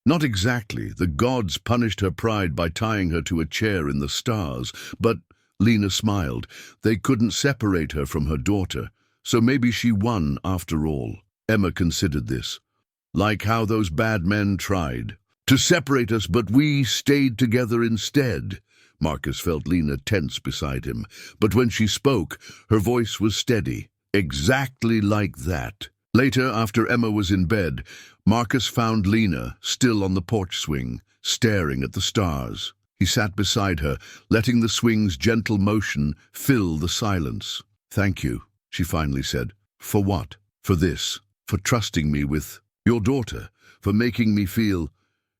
Speaker 1: Not exactly. The gods punished her pride by tying her to a chair in the stars, but, Lena smiled, they couldn't separate her from her daughter, so maybe she won after all. Emma considered this. Like how those bad men tried to separate us, but we stayed together instead. Marcus felt Lena tense beside him, but when she spoke, her voice was steady. Exactly like that. Later, after Emma was in bed, Marcus found Lena still on the porch swing, staring at the stars. He sat beside her, letting the swing's gentle motion fill the silence. "Thank you," she finally said. "For what? For this. For trusting me with your daughter. For making me feel—"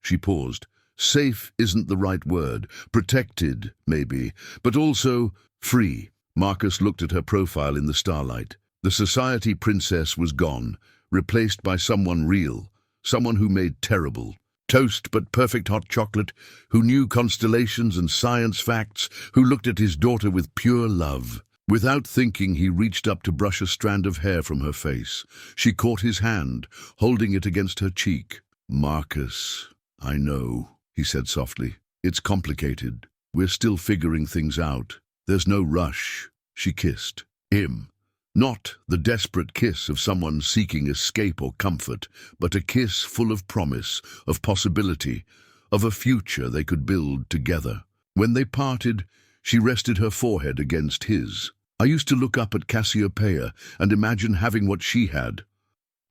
Speaker 1: She paused. "Safe isn't the right word. Protected, maybe, but also free." Marcus looked at her profile in the starlight. The society princess was gone, replaced by someone real, someone who made terrible toast but perfect hot chocolate, who knew constellations and science facts, who looked at his daughter with pure love. Without thinking, he reached up to brush a strand of hair from her face. She caught his hand, holding it against her cheek. "Marcus, I know," he said softly. "It's complicated. We're still figuring things out. There's no rush." She kissed him. Not the desperate kiss of someone seeking escape or comfort, but a kiss full of promise, of possibility, of a future they could build together. When they parted, she rested her forehead against his. "I used to look up at Cassiopeia and imagine having what she had.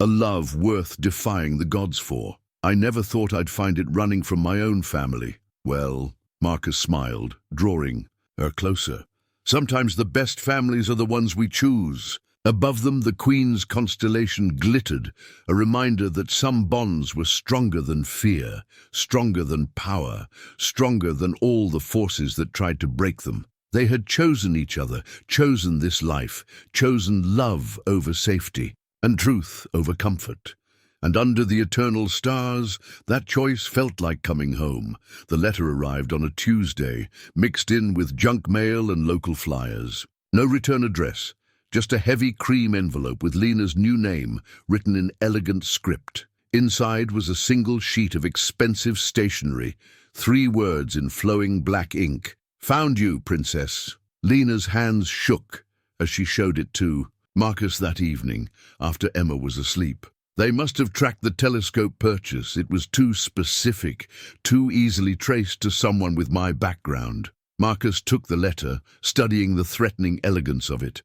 Speaker 1: A love worth defying the gods for. I never thought I'd find it running from my own family." "Well," Marcus smiled, drawing her closer. "Sometimes the best families are the ones we choose." Above them, the Queen's constellation glittered, a reminder that some bonds were stronger than fear, stronger than power, stronger than all the forces that tried to break them. They had chosen each other, chosen this life, chosen love over safety, and truth over comfort. And under the eternal stars, that choice felt like coming home. The letter arrived on a Tuesday, mixed in with junk mail and local flyers. No return address, just a heavy cream envelope with Lena's new name written in elegant script. Inside was a single sheet of expensive stationery, 3 words in flowing black ink. "Found you, Princess." Lena's hands shook as she showed it to Marcus that evening, after Emma was asleep. They must have tracked the telescope purchase. It was too specific, too easily traced to someone with my background. Marcus took the letter, studying the threatening elegance of it.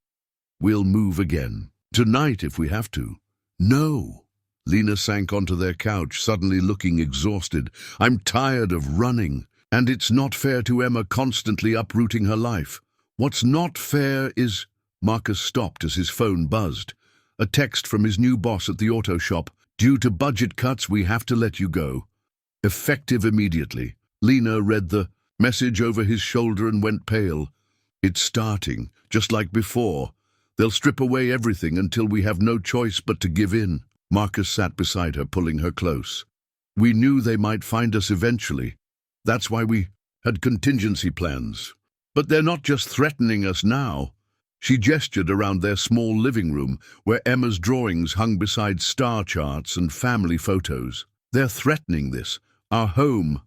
Speaker 1: "We'll move again. Tonight, if we have to." "No." Lena sank onto their couch, suddenly looking exhausted. "I'm tired of running. And it's not fair to Emma constantly uprooting her life. What's not fair is—" Marcus stopped as his phone buzzed. A text from his new boss at the auto shop. "Due to budget cuts, we have to let you go. Effective immediately." Lena read the message over his shoulder and went pale. "It's starting, just like before. They'll strip away everything until we have no choice but to give in." Marcus sat beside her, pulling her close. "We knew they might find us eventually. That's why we had contingency plans. But they're not just threatening us now." She gestured around their small living room, where Emma's drawings hung beside star charts and family photos. "They're threatening this, our home,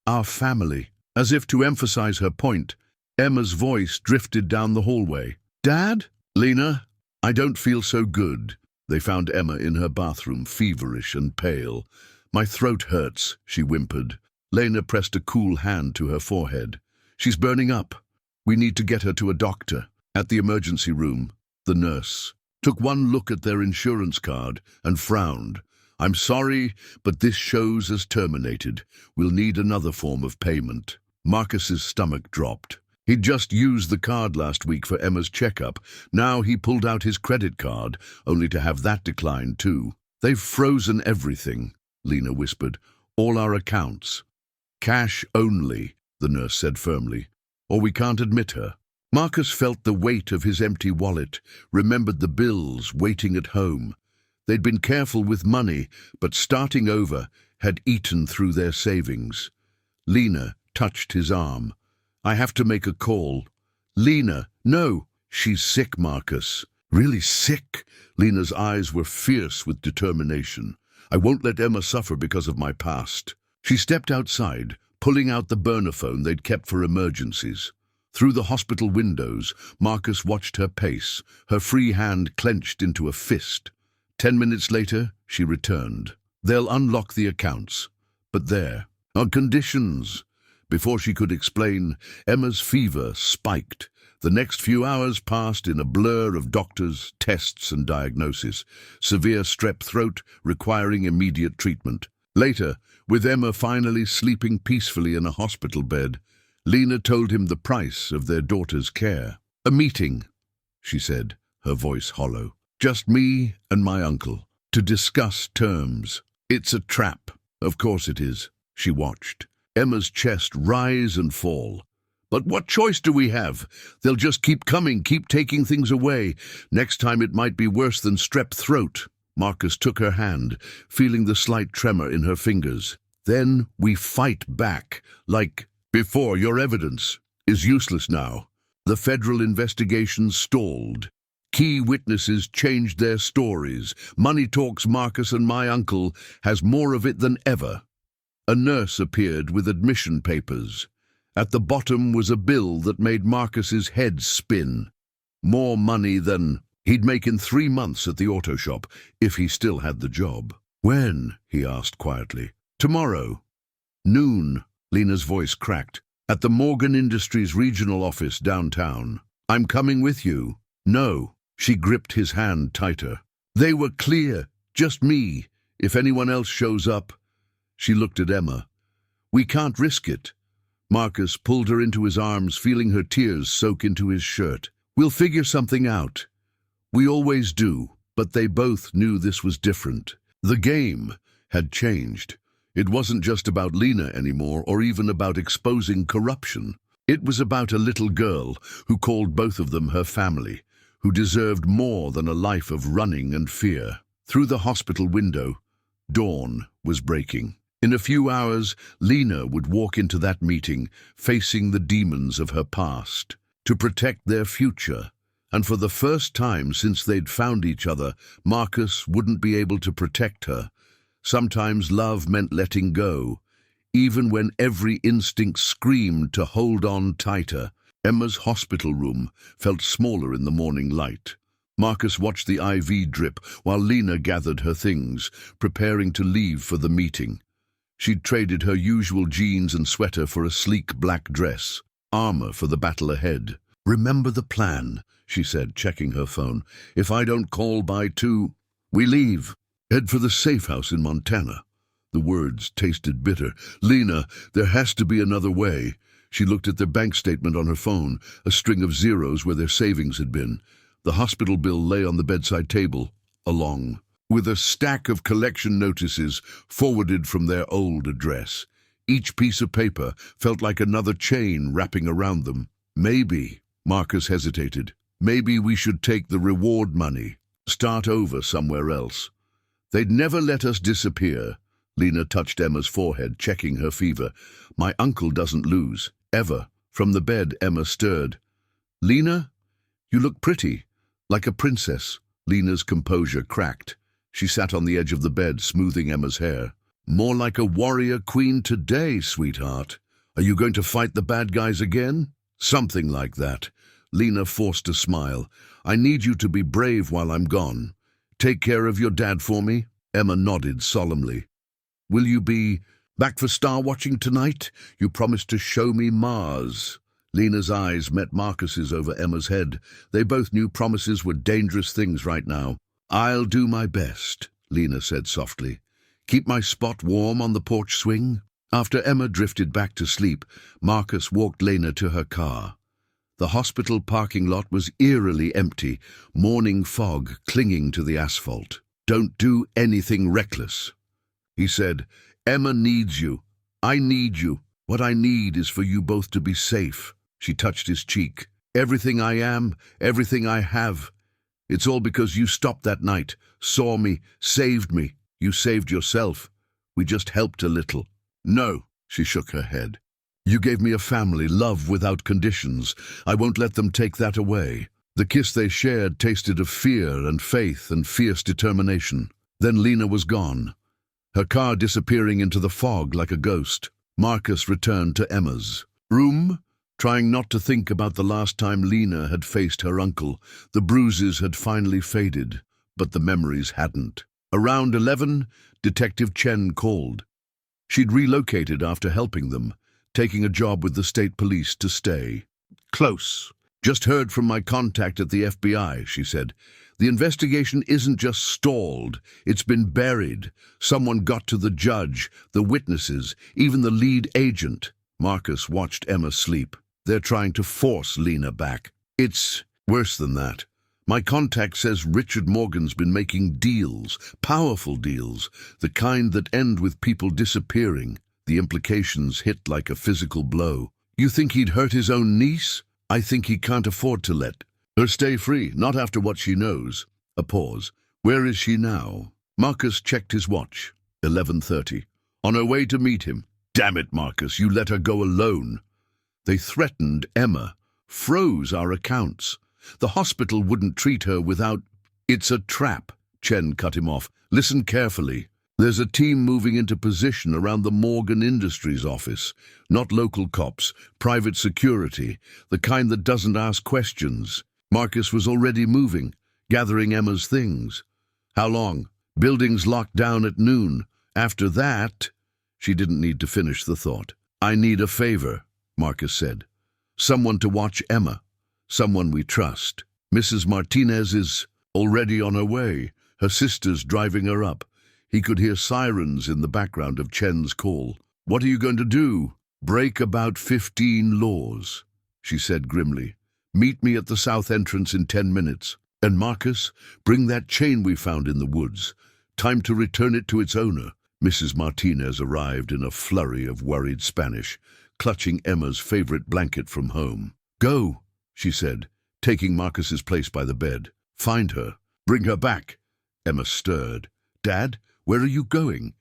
Speaker 1: our family." As if to emphasize her point, Emma's voice drifted down the hallway. "Dad?" "Lena, I don't feel so good." They found Emma in her bathroom, feverish and pale. "My throat hurts," she whimpered. Lena pressed a cool hand to her forehead. "She's burning up. We need to get her to a doctor." At the emergency room, the nurse took one look at their insurance card and frowned. "I'm sorry, but this shows as terminated. We'll need another form of payment." Marcus's stomach dropped. He'd just used the card last week for Emma's checkup. Now he pulled out his credit card, only to have that declined too. "They've frozen everything," Lena whispered. "All our accounts." "Cash only," the nurse said firmly, "or we can't admit her." Marcus felt the weight of his empty wallet, remembered the bills waiting at home. They'd been careful with money, but starting over had eaten through their savings. Lena touched his arm. "I have to make a call." "Lena, no!" "She's sick, Marcus." "Really sick?" Lena's eyes were fierce with determination. "I won't let Emma suffer because of my past." She stepped outside, pulling out the burner phone they'd kept for emergencies. Through the hospital windows, Marcus watched her pace, her free hand clenched into a fist. 10 minutes later, she returned. "They'll unlock the accounts. But there are conditions." Before she could explain, Emma's fever spiked. The next few hours passed in a blur of doctors, tests, and diagnosis. Severe strep throat requiring immediate treatment. Later, with Emma finally sleeping peacefully in a hospital bed, Lena told him the price of their daughter's care. "A meeting," she said, her voice hollow. "Just me and my uncle, to discuss terms." "It's a trap." "Of course it is." She watched Emma's chest rise and fall. "But what choice do we have? They'll just keep coming, keep taking things away. Next time it might be worse than strep throat." Marcus took her hand, feeling the slight tremor in her fingers. "Then we fight back, like before. Your evidence is useless now. The federal investigation stalled. Key witnesses changed their stories. Money talks. Marcus and my uncle has more of it than ever." A nurse appeared with admission papers. At the bottom was a bill that made Marcus's head spin. More money than he'd make in 3 months at the auto shop, if he still had the job. "When?" he asked quietly. "Tomorrow. Noon." Lena's voice cracked. "At the Morgan Industries regional office downtown." "I'm coming with you." "No." She gripped his hand tighter. "They were clear. Just me. If anyone else shows up." She looked at Emma. "We can't risk it." Marcus pulled her into his arms, feeling her tears soak into his shirt. "We'll figure something out. We always do." But they both knew this was different. The game had changed. It wasn't just about Lena anymore, or even about exposing corruption. It was about a little girl who called both of them her family, who deserved more than a life of running and fear. Through the hospital window, dawn was breaking. In a few hours, Lena would walk into that meeting, facing the demons of her past, to protect their future. And for the first time since they'd found each other, Marcus wouldn't be able to protect her. Sometimes love meant letting go, even when every instinct screamed to hold on tighter. Emma's hospital room felt smaller in the morning light. Marcus watched the IV drip while Lena gathered her things, preparing to leave for the meeting. She'd traded her usual jeans and sweater for a sleek black dress, armor for the battle ahead. "Remember the plan," she said, checking her phone. "If I don't call by 2, we leave. Head for the safe house in Montana." The words tasted bitter. "Lena, there has to be another way." She looked at their bank statement on her phone, a string of zeros where their savings had been. The hospital bill lay on the bedside table, along with a stack of collection notices forwarded from their old address. Each piece of paper felt like another chain wrapping around them. "Maybe," Marcus hesitated, "maybe we should take the reward money, start over somewhere else." "They'd never let us disappear." Lena touched Emma's forehead, checking her fever. "My uncle doesn't lose, ever." From the bed, Emma stirred. "Lena, you look pretty, like a princess." Lena's composure cracked. She sat on the edge of the bed, smoothing Emma's hair. "More like a warrior queen today, sweetheart. Are you going to fight the bad guys again?" "Something like that." Lena forced a smile. "I need you to be brave while I'm gone. Take care of your dad for me." Emma nodded solemnly. "Will you be back for star watching tonight? You promised to show me Mars." Lena's eyes met Marcus's over Emma's head. They both knew promises were dangerous things right now. "I'll do my best," Lena said softly. "Keep my spot warm on the porch swing." After Emma drifted back to sleep, Marcus walked Lena to her car. The hospital parking lot was eerily empty, morning fog clinging to the asphalt. "Don't do anything reckless," he said. "Emma needs you. I need you. What I need is for you both to be safe." She touched his cheek. "Everything I am, everything I have. It's all because you stopped that night, saw me, saved me. You saved yourself. We just helped a little." "No," She shook her head. You gave me a family, love without conditions. I won't let them take that away. The kiss they shared tasted of fear and faith and fierce determination. Then Lena was gone, her car disappearing into the fog like a ghost. Marcus returned to Emma's room, trying not to think about the last time Lena had faced her uncle. The bruises had finally faded, but the memories hadn't. Around 11, Detective Chen called. She'd relocated after helping them, taking a job with the state police to stay close. Just heard from my contact at the FBI, she said. The investigation isn't just stalled, it's been buried. Someone got to the judge, the witnesses, even the lead agent. Marcus watched Emma sleep. They're trying to force Lena back. It's worse than that. My contact says Richard Morgan's been making deals, powerful deals, the kind that end with people disappearing. The implications hit like a physical blow. You think he'd hurt his own niece? I think he can't afford to let her stay free, not after what she knows. A pause. Where is she now? Marcus checked his watch. 11:30. On her way to meet him. Damn it, Marcus, you let her go alone. They threatened Emma, froze our accounts. The hospital wouldn't treat her without... It's a trap, Chen cut him off. Listen carefully. There's a team moving into position around the Morgan Industries office. Not local cops, private security, the kind that doesn't ask questions. Marcus was already moving, gathering Emma's things. How long? Buildings locked down at noon. After that... She didn't need to finish the thought. I need a favor, Marcus said. Someone to watch Emma. Someone we trust. Mrs. Martinez is already on her way. Her sister's driving her up. He could hear sirens in the background of Chen's call. What are you going to do? Break about 15 laws, she said grimly. Meet me at the south entrance in 10 minutes. And Marcus, bring that chain we found in the woods. Time to return it to its owner. Mrs. Martinez arrived in a flurry of worried Spanish, clutching Emma's favorite blanket from home. Go, she said, taking Marcus's place by the bed. Find her. Bring her back. Emma stirred. Dad, where are you going?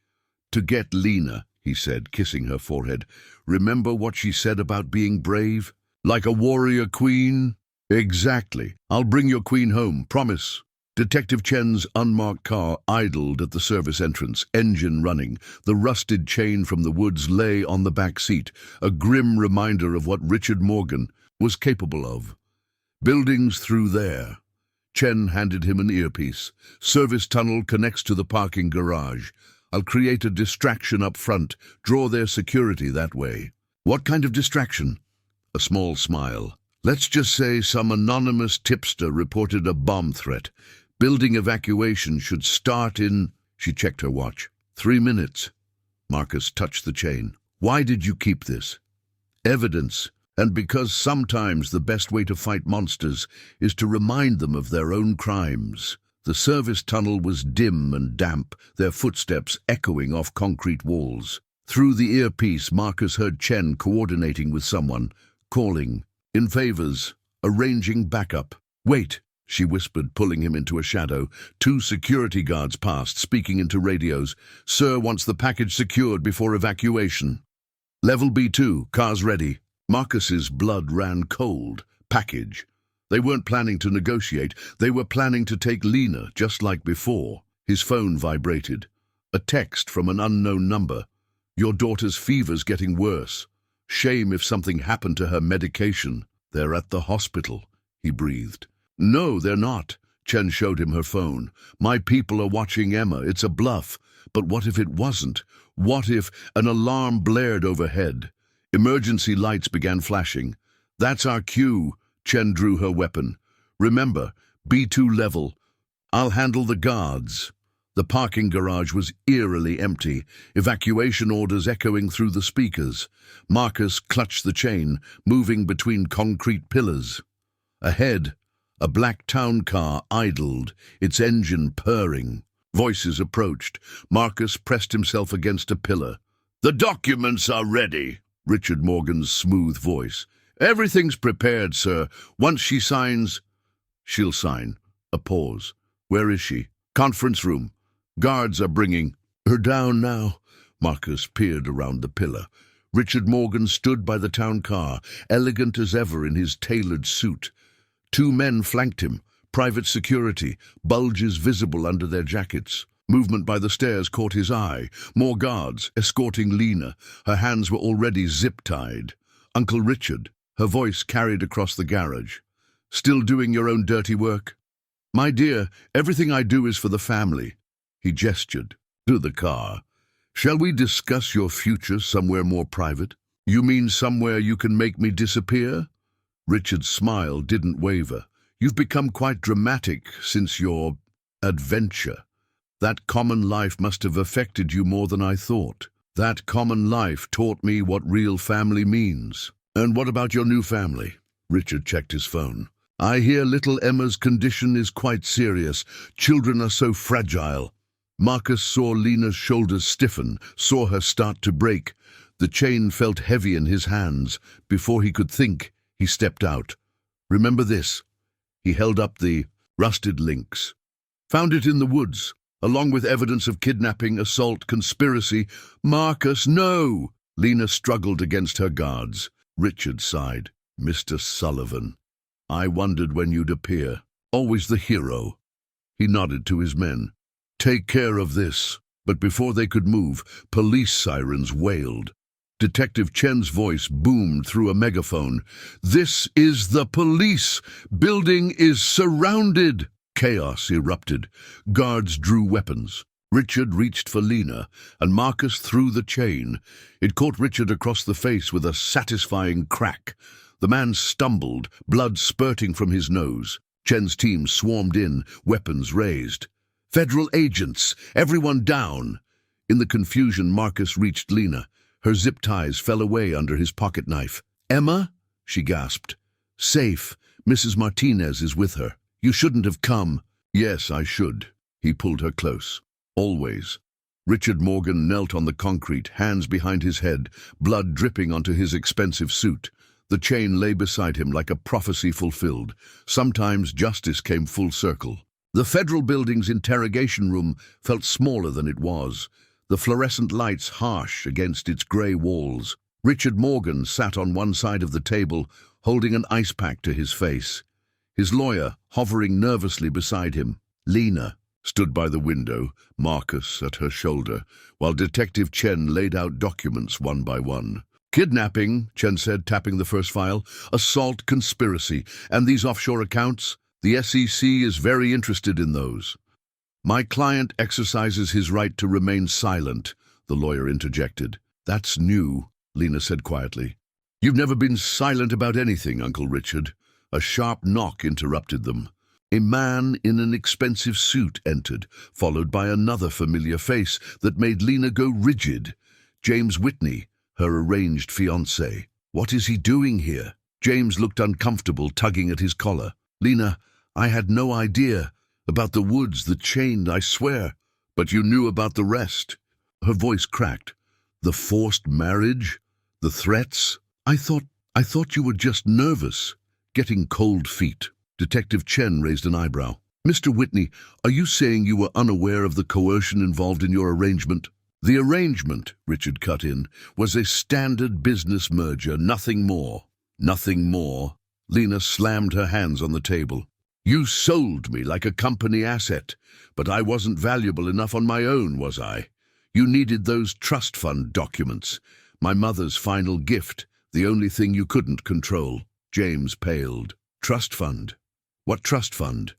Speaker 1: To get Lena, he said, kissing her forehead. Remember what she said about being brave? Like a warrior queen? Exactly. I'll bring your queen home, promise. Detective Chen's unmarked car idled at the service entrance, engine running. The rusted chain from the woods lay on the back seat, a grim reminder of what Richard Morgan was capable of. Buildings through there. Chen handed him an earpiece. Service tunnel connects to the parking garage. I'll create a distraction up front, draw their security that way. What kind of distraction? A small smile. Let's just say some anonymous tipster reported a bomb threat. Building evacuation should start in... She checked her watch. 3 minutes. Marcus touched the chain. Why did you keep this? Evidence. And because sometimes the best way to fight monsters is to remind them of their own crimes. The service tunnel was dim and damp, their footsteps echoing off concrete walls. Through the earpiece, Marcus heard Chen coordinating with someone, calling, in favors, arranging backup. Wait, she whispered, pulling him into a shadow. 2 security guards passed, speaking into radios. Sir wants the package secured before evacuation. Level B2, cars ready. Marcus's blood ran cold. Package. They weren't planning to negotiate. They were planning to take Lena, just like before. His phone vibrated. A text from an unknown number. Your daughter's fever's getting worse. Shame if something happened to her medication. They're at the hospital, he breathed. No, they're not. Chen showed him her phone. My people are watching Emma. It's a bluff. But what if it wasn't? What if an alarm blared overhead? Emergency lights began flashing. That's our cue. Chen drew her weapon. Remember, B2 level. I'll handle the guards. The parking garage was eerily empty, evacuation orders echoing through the speakers. Marcus clutched the chain, moving between concrete pillars. Ahead, a black town car idled, its engine purring. Voices approached. Marcus pressed himself against a pillar. The documents are ready, Richard Morgan's smooth voice. Everything's prepared, sir. Once she signs... She'll sign. A pause. Where is she? Conference room. Guards are bringing her down now. Marcus peered around the pillar. Richard Morgan stood by the town car, elegant as ever in his tailored suit. Two men flanked him, private security, bulges visible under their jackets. Movement by the stairs caught his eye. More guards, escorting Lena. Her hands were already zip-tied. Uncle Richard, her voice carried across the garage. "Still doing your own dirty work?" "My dear, everything I do is for the family." He gestured to the car. "Shall we discuss your future somewhere more private?" "You mean somewhere you can make me disappear?" Richard's smile didn't waver. "You've become quite dramatic since your adventure. That common life must have affected you more than I thought. That common life taught me what real family means." "And what about your new family?" Richard checked his phone. "I hear little Emma's condition is quite serious. Children are so fragile." Marcus saw Lena's shoulders stiffen, saw her start to break. The chain felt heavy in his hands. Before he could think, he stepped out. "Remember this." He held up the rusted links. "Found it in the woods, along with evidence of kidnapping, assault, conspiracy." "Marcus, no!" Lena struggled against her guards. Richard sighed. "Mr. Sullivan, I wondered when you'd appear. Always the hero." He nodded to his men. "Take care of this." But before they could move, police sirens wailed. Detective Chen's voice boomed through a megaphone. "This is the police! Building is surrounded!" Chaos erupted. Guards drew weapons. Richard reached for Lena, and Marcus threw the chain. It caught Richard across the face with a satisfying crack. The man stumbled, blood spurting from his nose. Chen's team swarmed in, weapons raised. "Federal agents! Everyone down!" In the confusion, Marcus reached Lena. Her zip ties fell away under his pocket knife. "Emma?" she gasped. "Safe. Mrs. Martinez is with her. You shouldn't have come." "Yes, I should." He pulled her close. "Always." Richard Morgan knelt on the concrete, hands behind his head, blood dripping onto his expensive suit. The chain lay beside him like a prophecy fulfilled. Sometimes justice came full circle. The federal building's interrogation room felt smaller than it was, the fluorescent lights harsh against its grey walls. Richard Morgan sat on one side of the table, holding an ice pack to his face. His lawyer hovering nervously beside him. Lena stood by the window, Marcus at her shoulder, while Detective Chen laid out documents one by one. "Kidnapping," Chen said, tapping the first file. "Assault, conspiracy. And these offshore accounts? The SEC is very interested in those." "My client exercises his right to remain silent," the lawyer interjected. "That's new," Lena said quietly. "You've never been silent about anything, Uncle Richard." A sharp knock interrupted them. A man in an expensive suit entered, followed by another familiar face that made Lena go rigid. James Whitney, her arranged fiancé. "What is he doing here?" James looked uncomfortable, tugging at his collar. "Lena, I had no idea. About the woods, the chain, I swear." "But you knew about the rest." Her voice cracked. "The forced marriage? The threats? I thought you were just nervous." Getting cold feet. Detective Chen raised an eyebrow. "Mr. Whitney, are you saying you were unaware of the coercion involved in your arrangement?" "The arrangement," Richard cut in, "was a standard business merger, nothing more." "Nothing more?" Lena slammed her hands on the table. "You sold me like a company asset, but I wasn't valuable enough on my own, was I? You needed those trust fund documents, my mother's final gift, the only thing you couldn't control." James paled. "Trust fund? What trust fund?"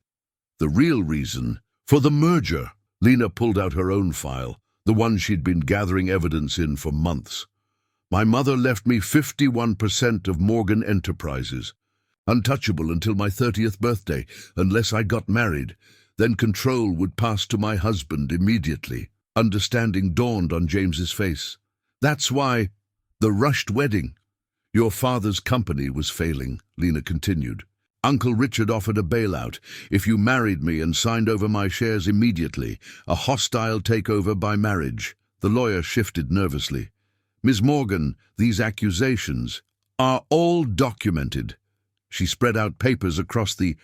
Speaker 1: "The real reason for the merger." Lena pulled out her own file, the one she'd been gathering evidence in for months. "My mother left me 51% of Morgan Enterprises, untouchable until my 30th birthday, unless I got married. Then control would pass to my husband immediately." Understanding dawned on James's face. "That's why the rushed wedding. Your father's company was failing," Lena continued. "Uncle Richard offered a bailout if you married me and signed over my shares immediately, a hostile takeover by marriage." The lawyer shifted nervously. "Ms. Morgan, these accusations are all documented." She spread out papers across the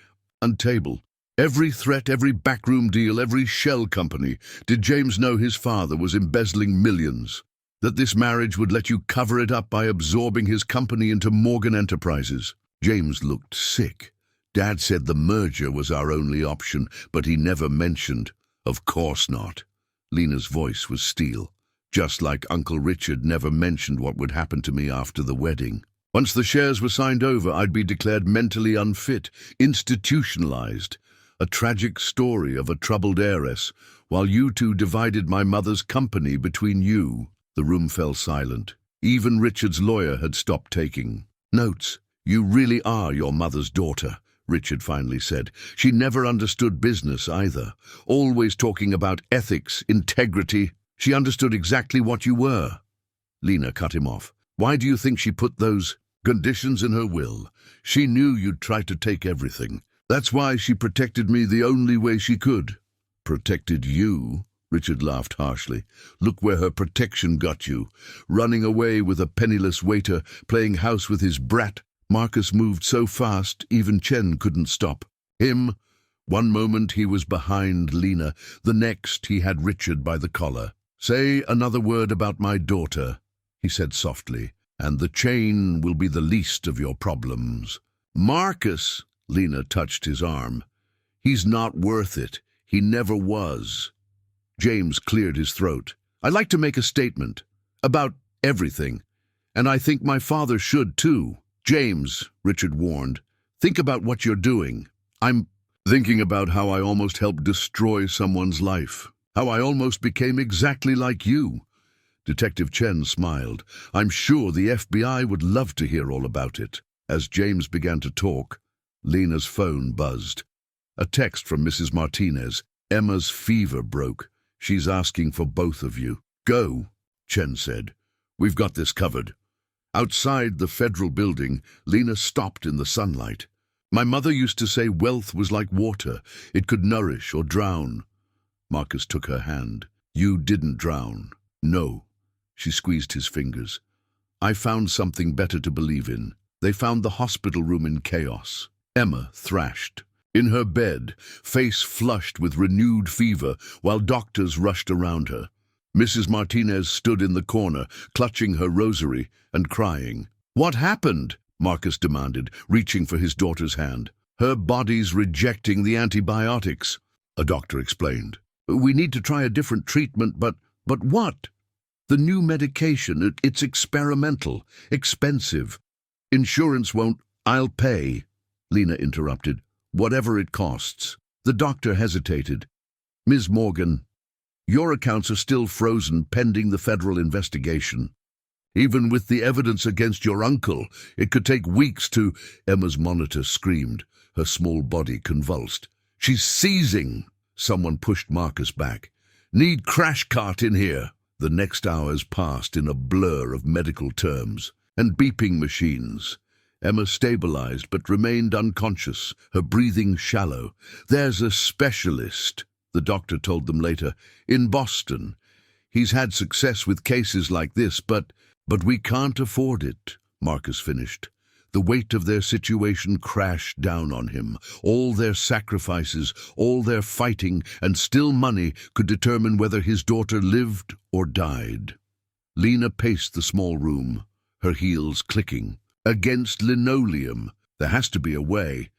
Speaker 1: table. "Every threat, every backroom deal, every shell company. Did James know his father was embezzling millions?" That this marriage would let you cover it up by absorbing his company into Morgan Enterprises. James looked sick. Dad said the merger was our only option, but he never mentioned. Of course not. Lena's voice was steel. Just like Uncle Richard never mentioned what would happen to me after the wedding. Once the shares were signed over, I'd be declared mentally unfit, institutionalized. A tragic story of a troubled heiress, while you two divided my mother's company between you. The room fell silent. Even Richard's lawyer had stopped taking notes. You really are your mother's daughter, Richard finally said. She never understood business either, always talking about ethics, integrity. She understood exactly what you were. Lena cut him off. Why do you think she put those conditions in her will? She knew you'd try to take everything. That's why she protected me the only way she could. Protected you? Richard laughed harshly. Look where her protection got you. Running away with a penniless waiter, playing house with his brat. Marcus moved so fast, even Chen couldn't stop him. One moment he was behind Lena, the next he had Richard by the collar. Say another word about my daughter, he said softly, and the chain will be the least of your problems. Marcus, Lena touched his arm. He's not worth it. He never was. James cleared his throat. I'd like to make a statement about everything, and I think my father should too. James, Richard warned, think about what you're doing. I'm thinking about how I almost helped destroy someone's life, how I almost became exactly like you. Detective Chen smiled. I'm sure the FBI would love to hear all about it. As James began to talk, Lena's phone buzzed. A text from Mrs. Martinez. Emma's fever broke. She's asking for both of you. Go, Chen said. We've got this covered. Outside the federal building, Lena stopped in the sunlight. My mother used to say wealth was like water. It could nourish or drown. Marcus took her hand. You didn't drown. No. She squeezed his fingers. I found something better to believe in. They found the hospital room in chaos. Emma thrashed. In her bed, face flushed with renewed fever, while doctors rushed around her. Mrs. Martinez stood in the corner, clutching her rosary and crying. What happened? Marcus demanded, reaching for his daughter's hand. Her body's rejecting the antibiotics, a doctor explained. We need to try a different treatment, but what? The new medication, it's experimental, expensive. Insurance won't. I'll pay, Lena interrupted. Whatever it costs. The doctor hesitated. Ms. Morgan, your accounts are still frozen pending the federal investigation. Even with the evidence against your uncle, it could take weeks to... Emma's monitor screamed, her small body convulsed. She's seizing! Someone pushed Marcus back. Need crash cart in here. The next hours passed in a blur of medical terms and beeping machines. Emma stabilized but remained unconscious, her breathing shallow. There's a specialist, the doctor told them later, in Boston. He's had success with cases like this, but we can't afford it, Marcus finished. The weight of their situation crashed down on him. All their sacrifices, all their fighting, and still money could determine whether his daughter lived or died. Lena paced the small room, her heels clicking. Against linoleum. There has to be a way.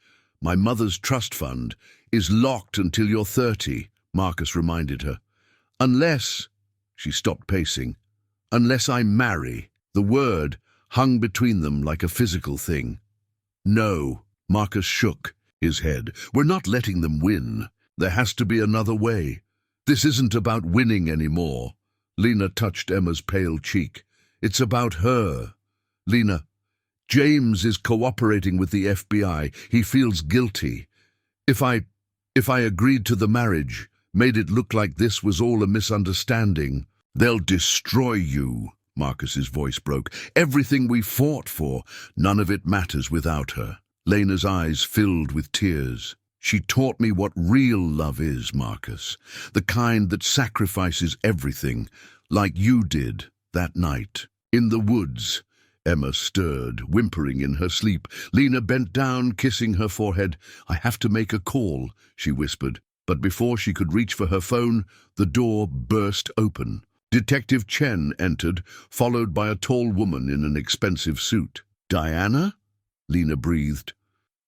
Speaker 1: My mother's trust fund is locked until you're 30, Marcus reminded her. Unless, she stopped pacing, unless I marry. The word hung between them like a physical thing. No, Marcus shook his head. We're not letting them win. There has to be another way. This isn't about winning anymore. Lena touched Emma's pale cheek. It's about her. Lena, James is cooperating with the FBI. He feels guilty. If I agreed to the marriage, made it look like this was all a misunderstanding, they'll destroy you. Marcus's voice broke. Everything we fought for, none of it matters without her. Lena's eyes filled with tears. She taught me what real love is, Marcus. The kind that sacrifices everything, like you did that night. In the woods. Emma stirred, whimpering in her sleep. Lena bent down, kissing her forehead. I have to make a call, she whispered. But before she could reach for her phone, the door burst open. Detective Chen entered, followed by a tall woman in an expensive suit. "Diana?" Lena breathed.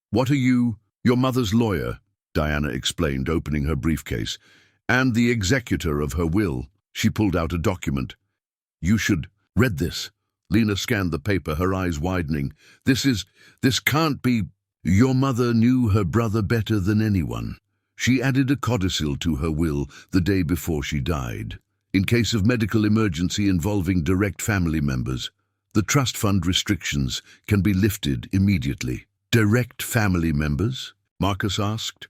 Speaker 1: "What are you?" "Your mother's lawyer," Diana explained, opening her briefcase. "And the executor of her will." She pulled out a document. "You should read this." Lena scanned the paper, her eyes widening. This can't be." "Your mother knew her brother better than anyone. She added a codicil to her will the day before she died. In case of medical emergency involving direct family members, the trust fund restrictions can be lifted immediately." "Direct family members?" Marcus asked.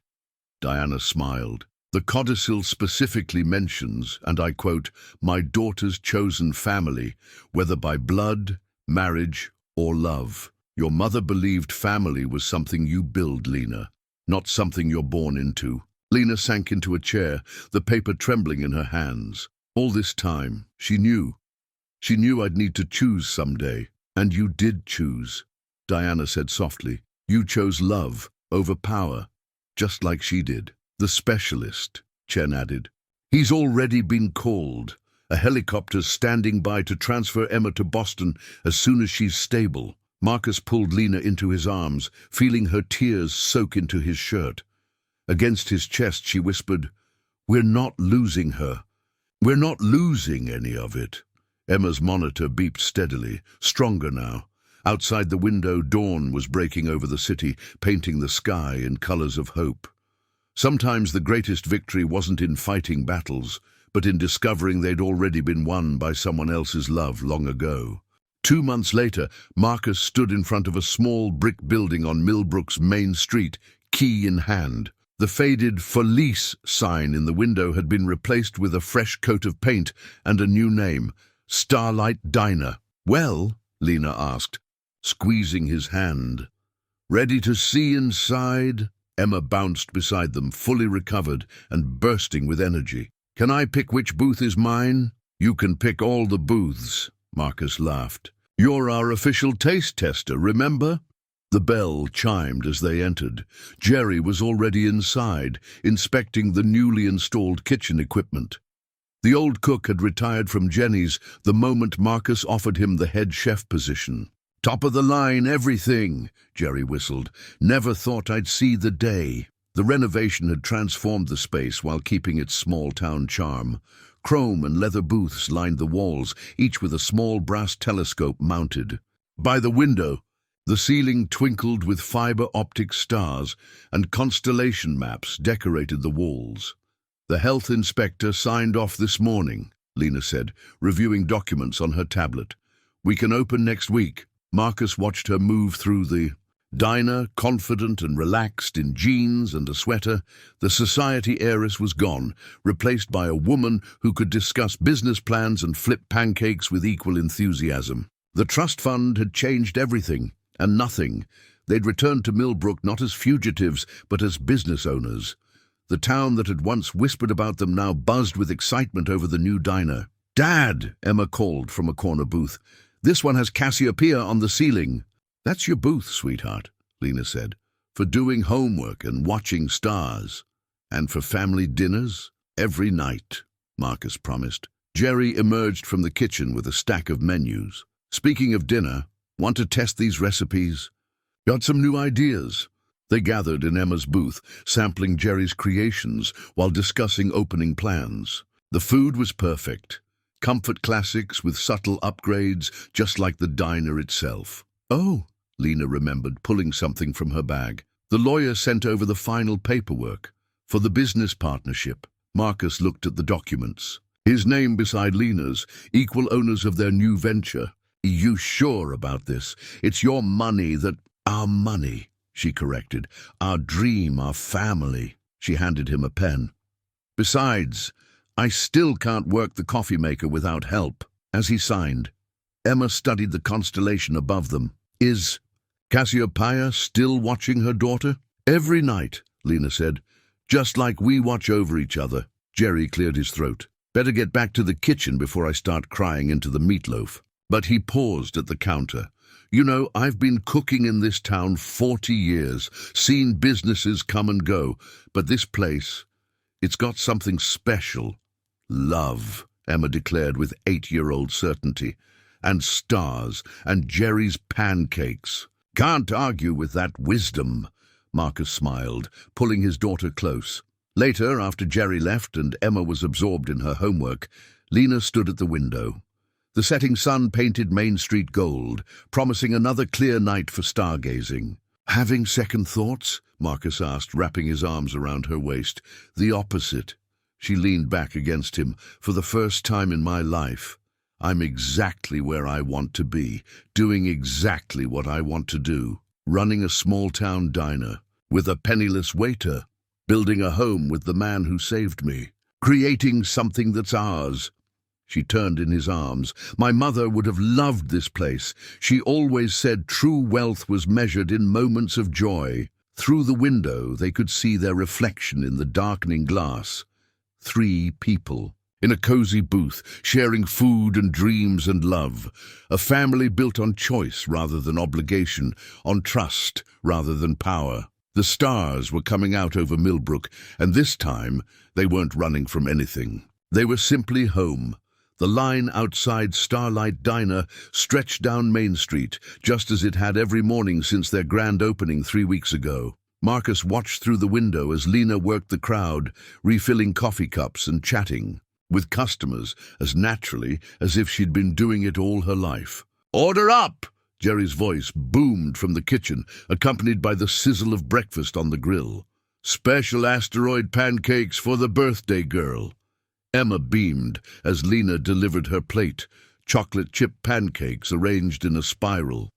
Speaker 1: Diana smiled. "The codicil specifically mentions, and I quote, 'my daughter's chosen family, whether by blood, marriage, or love.' Your mother believed family was something you build, Lena, not something you're born into." Lena sank into a chair, the paper trembling in her hands. "All this time, she knew. She knew I'd need to choose someday. And you did choose," Diana said softly. "You chose love over power, just like she did." "The specialist," Chen added. "He's already been called. A helicopter's standing by to transfer Emma to Boston as soon as she's stable." Marcus pulled Lena into his arms, feeling her tears soak into his shirt. Against his chest she whispered, "We're not losing her. We're not losing any of it." Emma's monitor beeped steadily, stronger now. Outside the window, dawn was breaking over the city, painting the sky in colors of hope. Sometimes the greatest victory wasn't in fighting battles, but in discovering they'd already been won by someone else's love long ago. 2 months later, Marcus stood in front of a small brick building on Millbrook's main street, key in hand. The faded "For Lease" sign in the window had been replaced with a fresh coat of paint and a new name, Starlight Diner. "Well?" Lena asked, squeezing his hand. "Ready to see inside?" Emma bounced beside them, fully recovered and bursting with energy. "Can I pick which booth is mine?" "You can pick all the booths," Marcus laughed. "You're our official taste tester, remember?" The bell chimed as they entered. Jerry was already inside, inspecting the newly installed kitchen equipment. The old cook had retired from Jenny's the moment Marcus offered him the head chef position. "Top of the line, everything," Jerry whistled. "Never thought I'd see the day." The renovation had transformed the space while keeping its small-town charm. Chrome and leather booths lined the walls, each with a small brass telescope mounted. By the window, the ceiling twinkled with fiber-optic stars, and constellation maps decorated the walls. "The health inspector signed off this morning," Lena said, reviewing documents on her tablet. "We can open next week." Marcus watched her move through the diner, confident and relaxed in jeans and a sweater. The society heiress was gone, replaced by a woman who could discuss business plans and flip pancakes with equal enthusiasm. The trust fund had changed everything and nothing. They'd returned to Millbrook not as fugitives, but as business owners. The town that had once whispered about them now buzzed with excitement over the new diner. "Dad!" Emma called from a corner booth. "This one has Cassiopeia on the ceiling." "That's your booth, sweetheart," Lena said, "for doing homework and watching stars. And for family dinners every night," Marcus promised. Jerry emerged from the kitchen with a stack of menus. "Speaking of dinner, want to test these recipes? Got some new ideas." They gathered in Emma's booth, sampling Jerry's creations while discussing opening plans. The food was perfect. Comfort classics with subtle upgrades, just like the diner itself. "Oh," Lena remembered, pulling something from her bag. "The lawyer sent over the final paperwork for the business partnership." Marcus looked at the documents. His name beside Lena's, equal owners of their new venture. "You sure about this? It's your money that—" "Our money," she corrected. "Our dream, our family." She handed him a pen. "Besides, I still can't work the coffee maker without help." As he signed, Emma studied the constellation above them. "Is Cassiopeia still watching her daughter?" "Every night," Lena said. "Just like we watch over each other." Jerry cleared his throat. "Better get back to the kitchen before I start crying into the meatloaf." But he paused at the counter. "You know, I've been cooking in this town 40 years, seen businesses come and go, but this place, it's got something special. Love." Emma declared with 8-year-old certainty. And stars, and Jerry's pancakes. Can't argue with that wisdom, Marcus smiled, pulling his daughter close. Later, after Jerry left and Emma was absorbed in her homework, Lena stood at the window. The setting sun painted Main Street gold, promising another clear night for stargazing. Having second thoughts? Marcus asked, wrapping his arms around her waist. The opposite. She leaned back against him. For the first time in my life, I'm exactly where I want to be, doing exactly what I want to do. Running a small-town diner, with a penniless waiter. Building a home with the man who saved me. Creating something that's ours. She turned in his arms. My mother would have loved this place. She always said true wealth was measured in moments of joy. Through the window, they could see their reflection in the darkening glass. 3 people. In a cozy booth, sharing food and dreams and love. A family built on choice rather than obligation, on trust rather than power. The stars were coming out over Millbrook, and this time they weren't running from anything. They were simply home. The line outside Starlight Diner stretched down Main Street, just as it had every morning since their grand opening 3 weeks ago. Marcus watched through the window as Lena worked the crowd, refilling coffee cups and chatting, with customers as naturally as if she'd been doing it all her life. "Order up!" Jerry's voice boomed from the kitchen, accompanied by the sizzle of breakfast on the grill. "Special asteroid pancakes for the birthday girl." Emma beamed as Lena delivered her plate, chocolate chip pancakes arranged in a spiral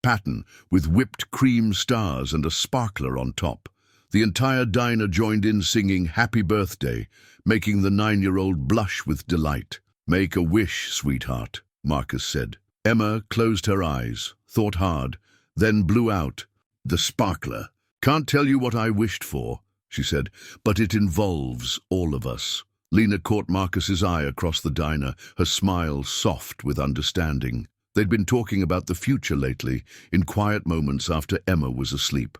Speaker 1: pattern with whipped cream stars and a sparkler on top. The entire diner joined in singing Happy Birthday, making the 9-year-old blush with delight. "Make a wish, sweetheart," Marcus said. Emma closed her eyes, thought hard, then blew out. "The sparkler. Can't tell you what I wished for," she said, "but it involves all of us." Lena caught Marcus's eye across the diner, her smile soft with understanding. They'd been talking about the future lately, in quiet moments after Emma was asleep.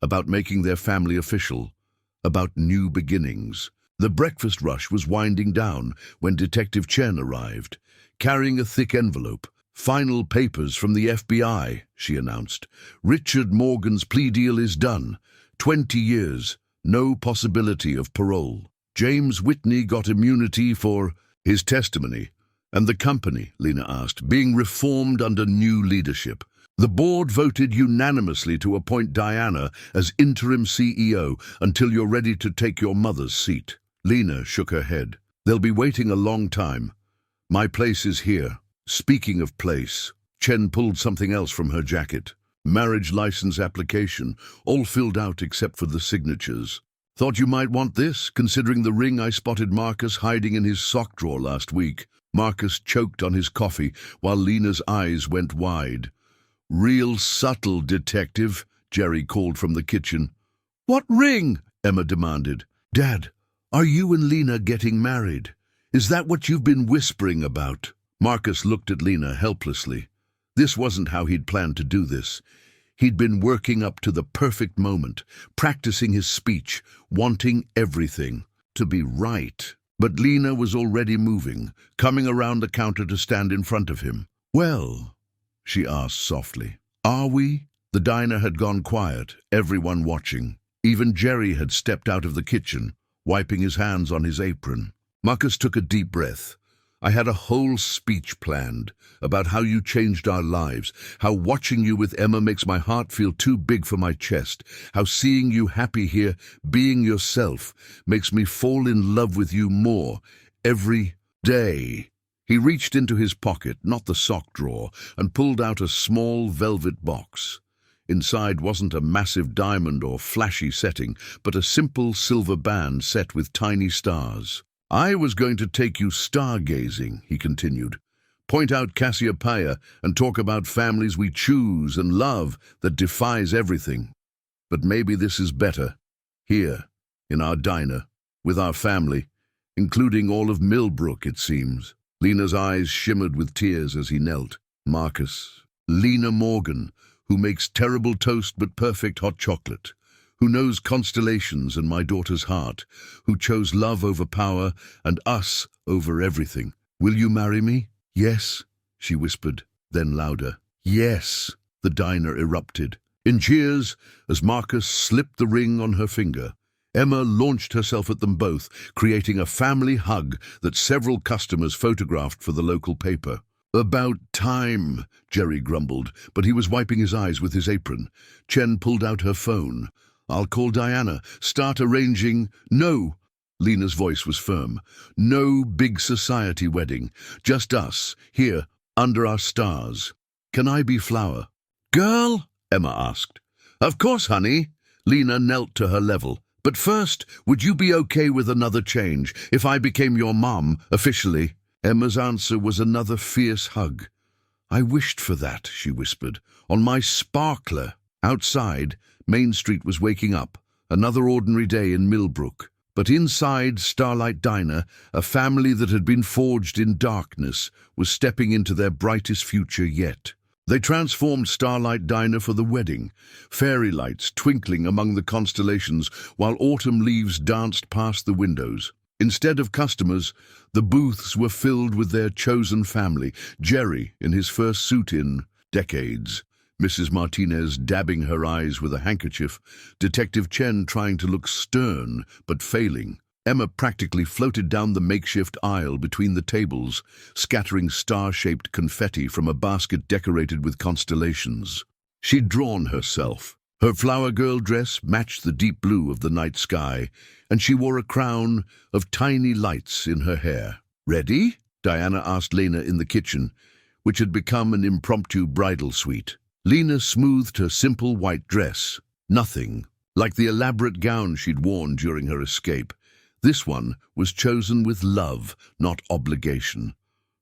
Speaker 1: About making their family official. About new beginnings. The breakfast rush was winding down when Detective Chen arrived, carrying a thick envelope. "Final papers from the FBI," she announced. "Richard Morgan's plea deal is done. 20 years, no possibility of parole. James Whitney got immunity for his testimony. And the company," Lena asked, "being reformed under new leadership. The board voted unanimously to appoint Diana as interim CEO until you're ready to take your mother's seat." Lena shook her head. "They'll be waiting a long time. My place is here." Speaking of place, Chen pulled something else from her jacket. Marriage license application, all filled out except for the signatures. "Thought you might want this, considering the ring I spotted Marcus hiding in his sock drawer last week." Marcus choked on his coffee while Lena's eyes went wide. "Real subtle, detective," Jerry called from the kitchen. "What ring?" Emma demanded. "Dad, are you and Lena getting married? Is that what you've been whispering about?" Marcus looked at Lena helplessly. This wasn't how he'd planned to do this. He'd been working up to the perfect moment, practicing his speech, wanting everything to be right. But Lena was already moving, coming around the counter to stand in front of him. "Well," she asked softly, "are we?" The diner had gone quiet, everyone watching. Even Jerry had stepped out of the kitchen, wiping his hands on his apron. Marcus took a deep breath. "I had a whole speech planned about how you changed our lives, how watching you with Emma makes my heart feel too big for my chest, how seeing you happy here, being yourself, makes me fall in love with you more every day." He reached into his pocket, not the sock drawer, and pulled out a small velvet box. Inside wasn't a massive diamond or flashy setting, but a simple silver band set with tiny stars. "I was going to take you stargazing," he continued. "Point out Cassiopeia and talk about families we choose and love that defies everything. But maybe this is better. Here, in our diner, with our family, including all of Millbrook, it seems." Lena's eyes shimmered with tears as he knelt. "Marcus, Lena Morgan, who makes terrible toast but perfect hot chocolate, who knows constellations and my daughter's heart, who chose love over power and us over everything. Will you marry me? Yes, she whispered, then louder. Yes, the diner erupted. In cheers, as Marcus slipped the ring on her finger, Emma launched herself at them both, creating a family hug that several customers photographed for the local paper. About time, Jerry grumbled, but he was wiping his eyes with his apron. Chen pulled out her phone. I'll call Diana. Start arranging. No. Lena's voice was firm. No big society wedding. Just us, here, under our stars. Can I be flower? Girl? Emma asked. Of course, honey. Lena knelt to her level. But first, would you be okay with another change, if I became your mom, officially? Emma's answer was another fierce hug. I wished for that, she whispered, on my sparkler. Outside, Main Street was waking up, another ordinary day in Millbrook. But inside Starlight Diner, a family that had been forged in darkness was stepping into their brightest future yet. They transformed Starlight Diner for the wedding, fairy lights twinkling among the constellations while autumn leaves danced past the windows. Instead of customers, the booths were filled with their chosen family, Jerry in his first suit in decades, Mrs. Martinez dabbing her eyes with a handkerchief, Detective Chen trying to look stern but failing. Emma practically floated down the makeshift aisle between the tables, scattering star-shaped confetti from a basket decorated with constellations. She'd drawn herself. Her flower girl dress matched the deep blue of the night sky, and she wore a crown of tiny lights in her hair. Ready? Diana asked Lena in the kitchen, which had become an impromptu bridal suite. Lena smoothed her simple white dress. Nothing, like the elaborate gown she'd worn during her escape. This one was chosen with love, not obligation.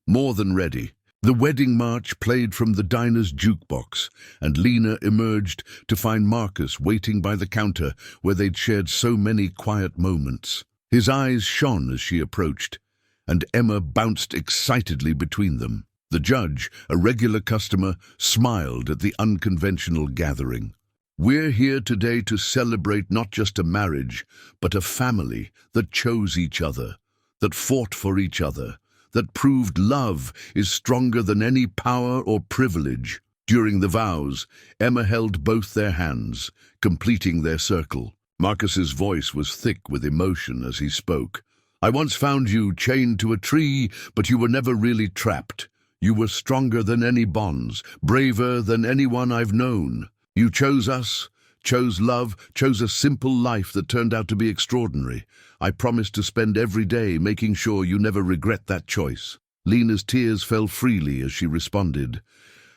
Speaker 1: More than ready. The wedding march played from the diner's jukebox, and Lena emerged to find Marcus waiting by the counter where they'd shared so many quiet moments. His eyes shone as she approached, and Emma bounced excitedly between them. The judge, a regular customer, smiled at the unconventional gathering. We're here today to celebrate not just a marriage, but a family that chose each other, that fought for each other, that proved love is stronger than any power or privilege. During the vows, Emma held both their hands, completing their circle. Marcus's voice was thick with emotion as he spoke. I once found you chained to a tree, but you were never really trapped. You were stronger than any bonds, braver than anyone I've known. You chose us, chose love, chose a simple life that turned out to be extraordinary. I promise to spend every day making sure you never regret that choice. Lena's tears fell freely as she responded.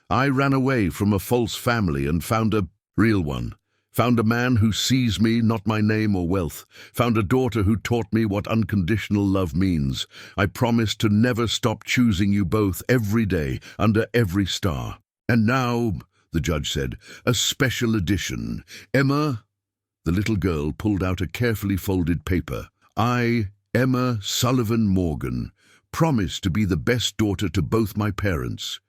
Speaker 1: I ran away from a false family and found a real one. Found a man who sees me, not my name or wealth. Found a daughter who taught me what unconditional love means. I promise to never stop choosing you both every day, under every star. And now, the judge said, a special edition. Emma, the little girl pulled out a carefully folded paper. I, Emma Sullivan Morgan, promise to be the best daughter to both my parents.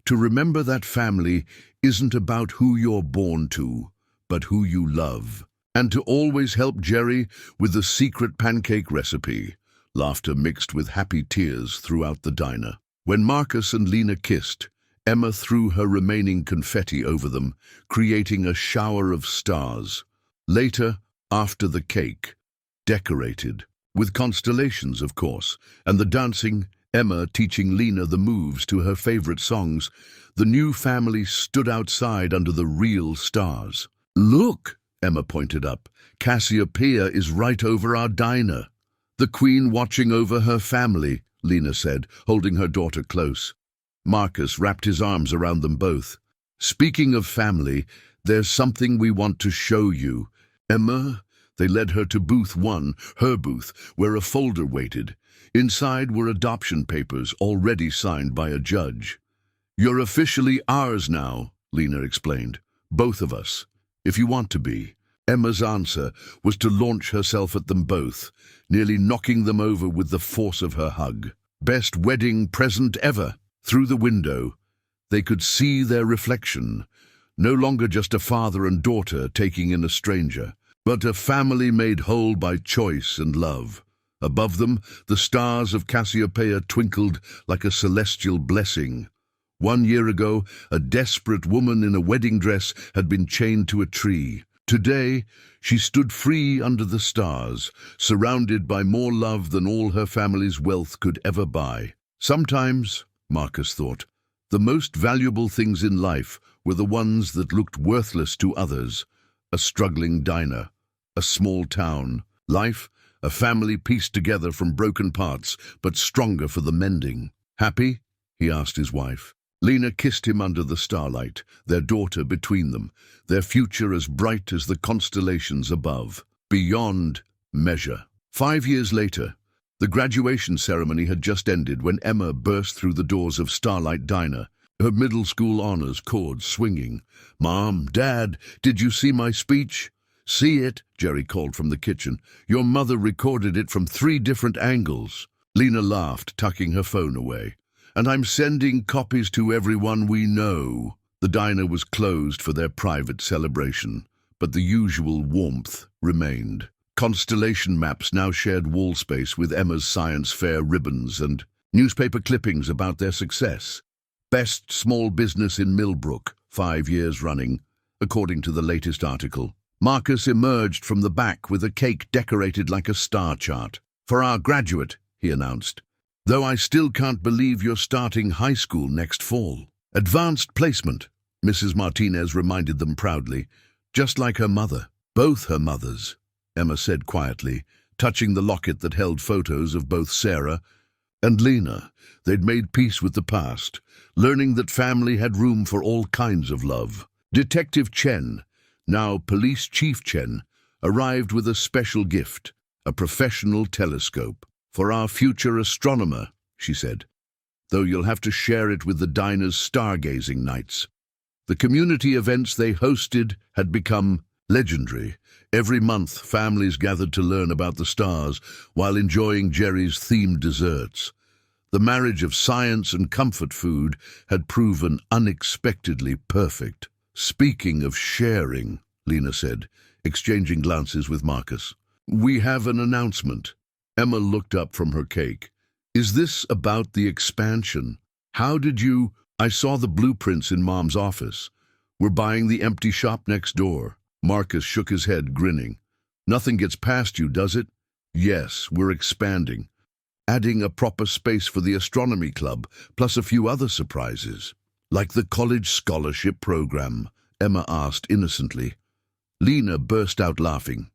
Speaker 1: To remember that family isn't about who you're born to, but who you love. And to always help Jerry with the secret pancake recipe. Laughter mixed with happy tears throughout the diner. When Marcus and Lena kissed, Emma threw her remaining confetti over them, creating a shower of stars. Later, after the cake, decorated, with constellations, of course, and the dancing, Emma teaching Lena the moves to her favorite songs, the new family stood outside under the real stars. Look, Emma pointed up, Cassiopeia is right over our diner. The queen watching over her family, Lena said, holding her daughter close. Marcus wrapped his arms around them both. Speaking of family, there's something we want to show you. Emma, they led her to booth 1, her booth, where a folder waited. Inside were adoption papers already signed by a judge. You're officially ours now, Lena explained. Both of us. If you want to be. Emma's answer was to launch herself at them both, nearly knocking them over with the force of her hug. Best wedding present ever. Through the window, they could see their reflection, no longer just a father and daughter taking in a stranger, but a family made whole by choice and love. Above them, the stars of Cassiopeia twinkled like a celestial blessing. 1 year ago, a desperate woman in a wedding dress had been chained to a tree. Today, she stood free under the stars, surrounded by more love than all her family's wealth could ever buy. Sometimes, Marcus thought, the most valuable things in life were the ones that looked worthless to others. A struggling diner, a small town, life, a family pieced together from broken parts, but stronger for the mending. Happy? He asked his wife. Lena kissed him under the starlight, their daughter between them, their future as bright as the constellations above. Beyond measure. 5 years later, the graduation ceremony had just ended when Emma burst through the doors of Starlight Diner, her middle school honors cord swinging. "Mom, Dad, did you see my speech?" "See it," Jerry called from the kitchen. "Your mother recorded it from 3 different angles." Lena laughed, tucking her phone away. "And I'm sending copies to everyone we know." The diner was closed for their private celebration, but the usual warmth remained. Constellation maps now shared wall space with Emma's science fair ribbons and newspaper clippings about their success. Best small business in Millbrook, 5 years running, according to the latest article. Marcus emerged from the back with a cake decorated like a star chart. "For our graduate," he announced. "Though I still can't believe you're starting high school next fall." "Advanced placement," Mrs. Martinez reminded them proudly, just like her mother. "Both her mothers," Emma said quietly, touching the locket that held photos of both Sarah and Lena. They'd made peace with the past, learning that family had room for all kinds of love. Detective Chen, now Police Chief Chen, arrived with a special gift, a professional telescope. "For our future astronomer," she said, "though you'll have to share it with the diner's stargazing nights." The community events they hosted had become legendary. Every month, families gathered to learn about the stars while enjoying Jerry's themed desserts. The marriage of science and comfort food had proven unexpectedly perfect. "Speaking of sharing," Lena said, exchanging glances with Marcus, "we have an announcement." Emma looked up from her cake. "Is this about the expansion? How did you—" "I saw the blueprints in Mom's office. We're buying the empty shop next door." Marcus shook his head, grinning. "Nothing gets past you, does it?" "Yes, we're expanding. Adding a proper space for the astronomy club, plus a few other surprises." "Like the college scholarship program?" Emma asked innocently. Lena burst out laughing.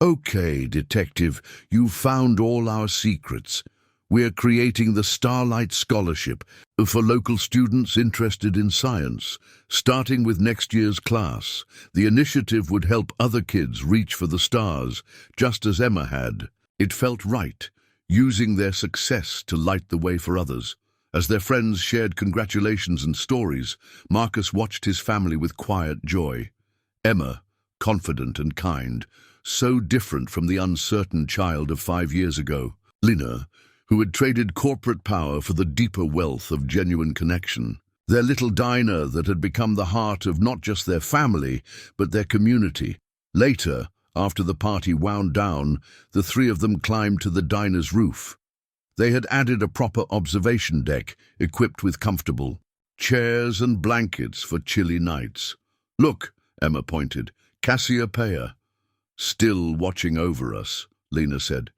Speaker 1: "Okay, detective, you've found all our secrets. We're creating the Starlight Scholarship for local students interested in science, starting with next year's class. The initiative would help other kids reach for the stars, just as Emma had. It felt right, using their success to light the way for others. As their friends shared congratulations and stories, Marcus watched his family with quiet joy. Emma, confident and kind, so different from the uncertain child of 5 years ago. Lena, who had traded corporate power for the deeper wealth of genuine connection. Their little diner that had become the heart of not just their family, but their community. Later, after the party wound down, the 3 of them climbed to the diner's roof. They had added a proper observation deck, equipped with comfortable chairs and blankets for chilly nights. "Look," Emma pointed, "Cassiopeia." "Still watching over us," Lena said.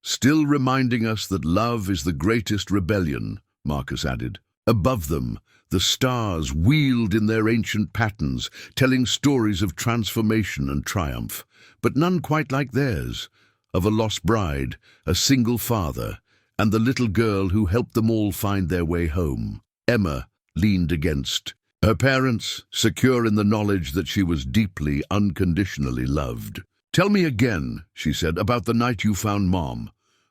Speaker 1: "Still reminding us that love is the greatest rebellion," Marcus added. Above them, the stars wheeled in their ancient patterns, telling stories of transformation and triumph, but none quite like theirs, of a lost bride, a single father, and the little girl who helped them all find their way home. Emma leaned against her parents, secure in the knowledge that she was deeply, unconditionally loved. "Tell me again," she said, "about the night you found Mom."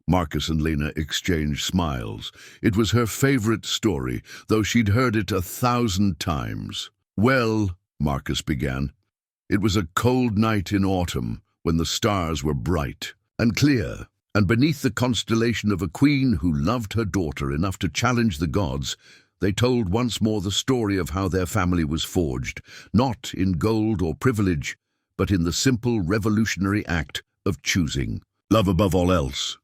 Speaker 1: Marcus and Lena exchanged smiles. It was her favorite story, though she'd heard it 1,000 times. "Well," Marcus began, "it was a cold night in autumn when the stars were bright and clear, and beneath the constellation of a queen who loved her daughter enough to challenge the gods, they told once more the story of how their family was forged, not in gold or privilege, but in the simple revolutionary act of choosing. Love above all else.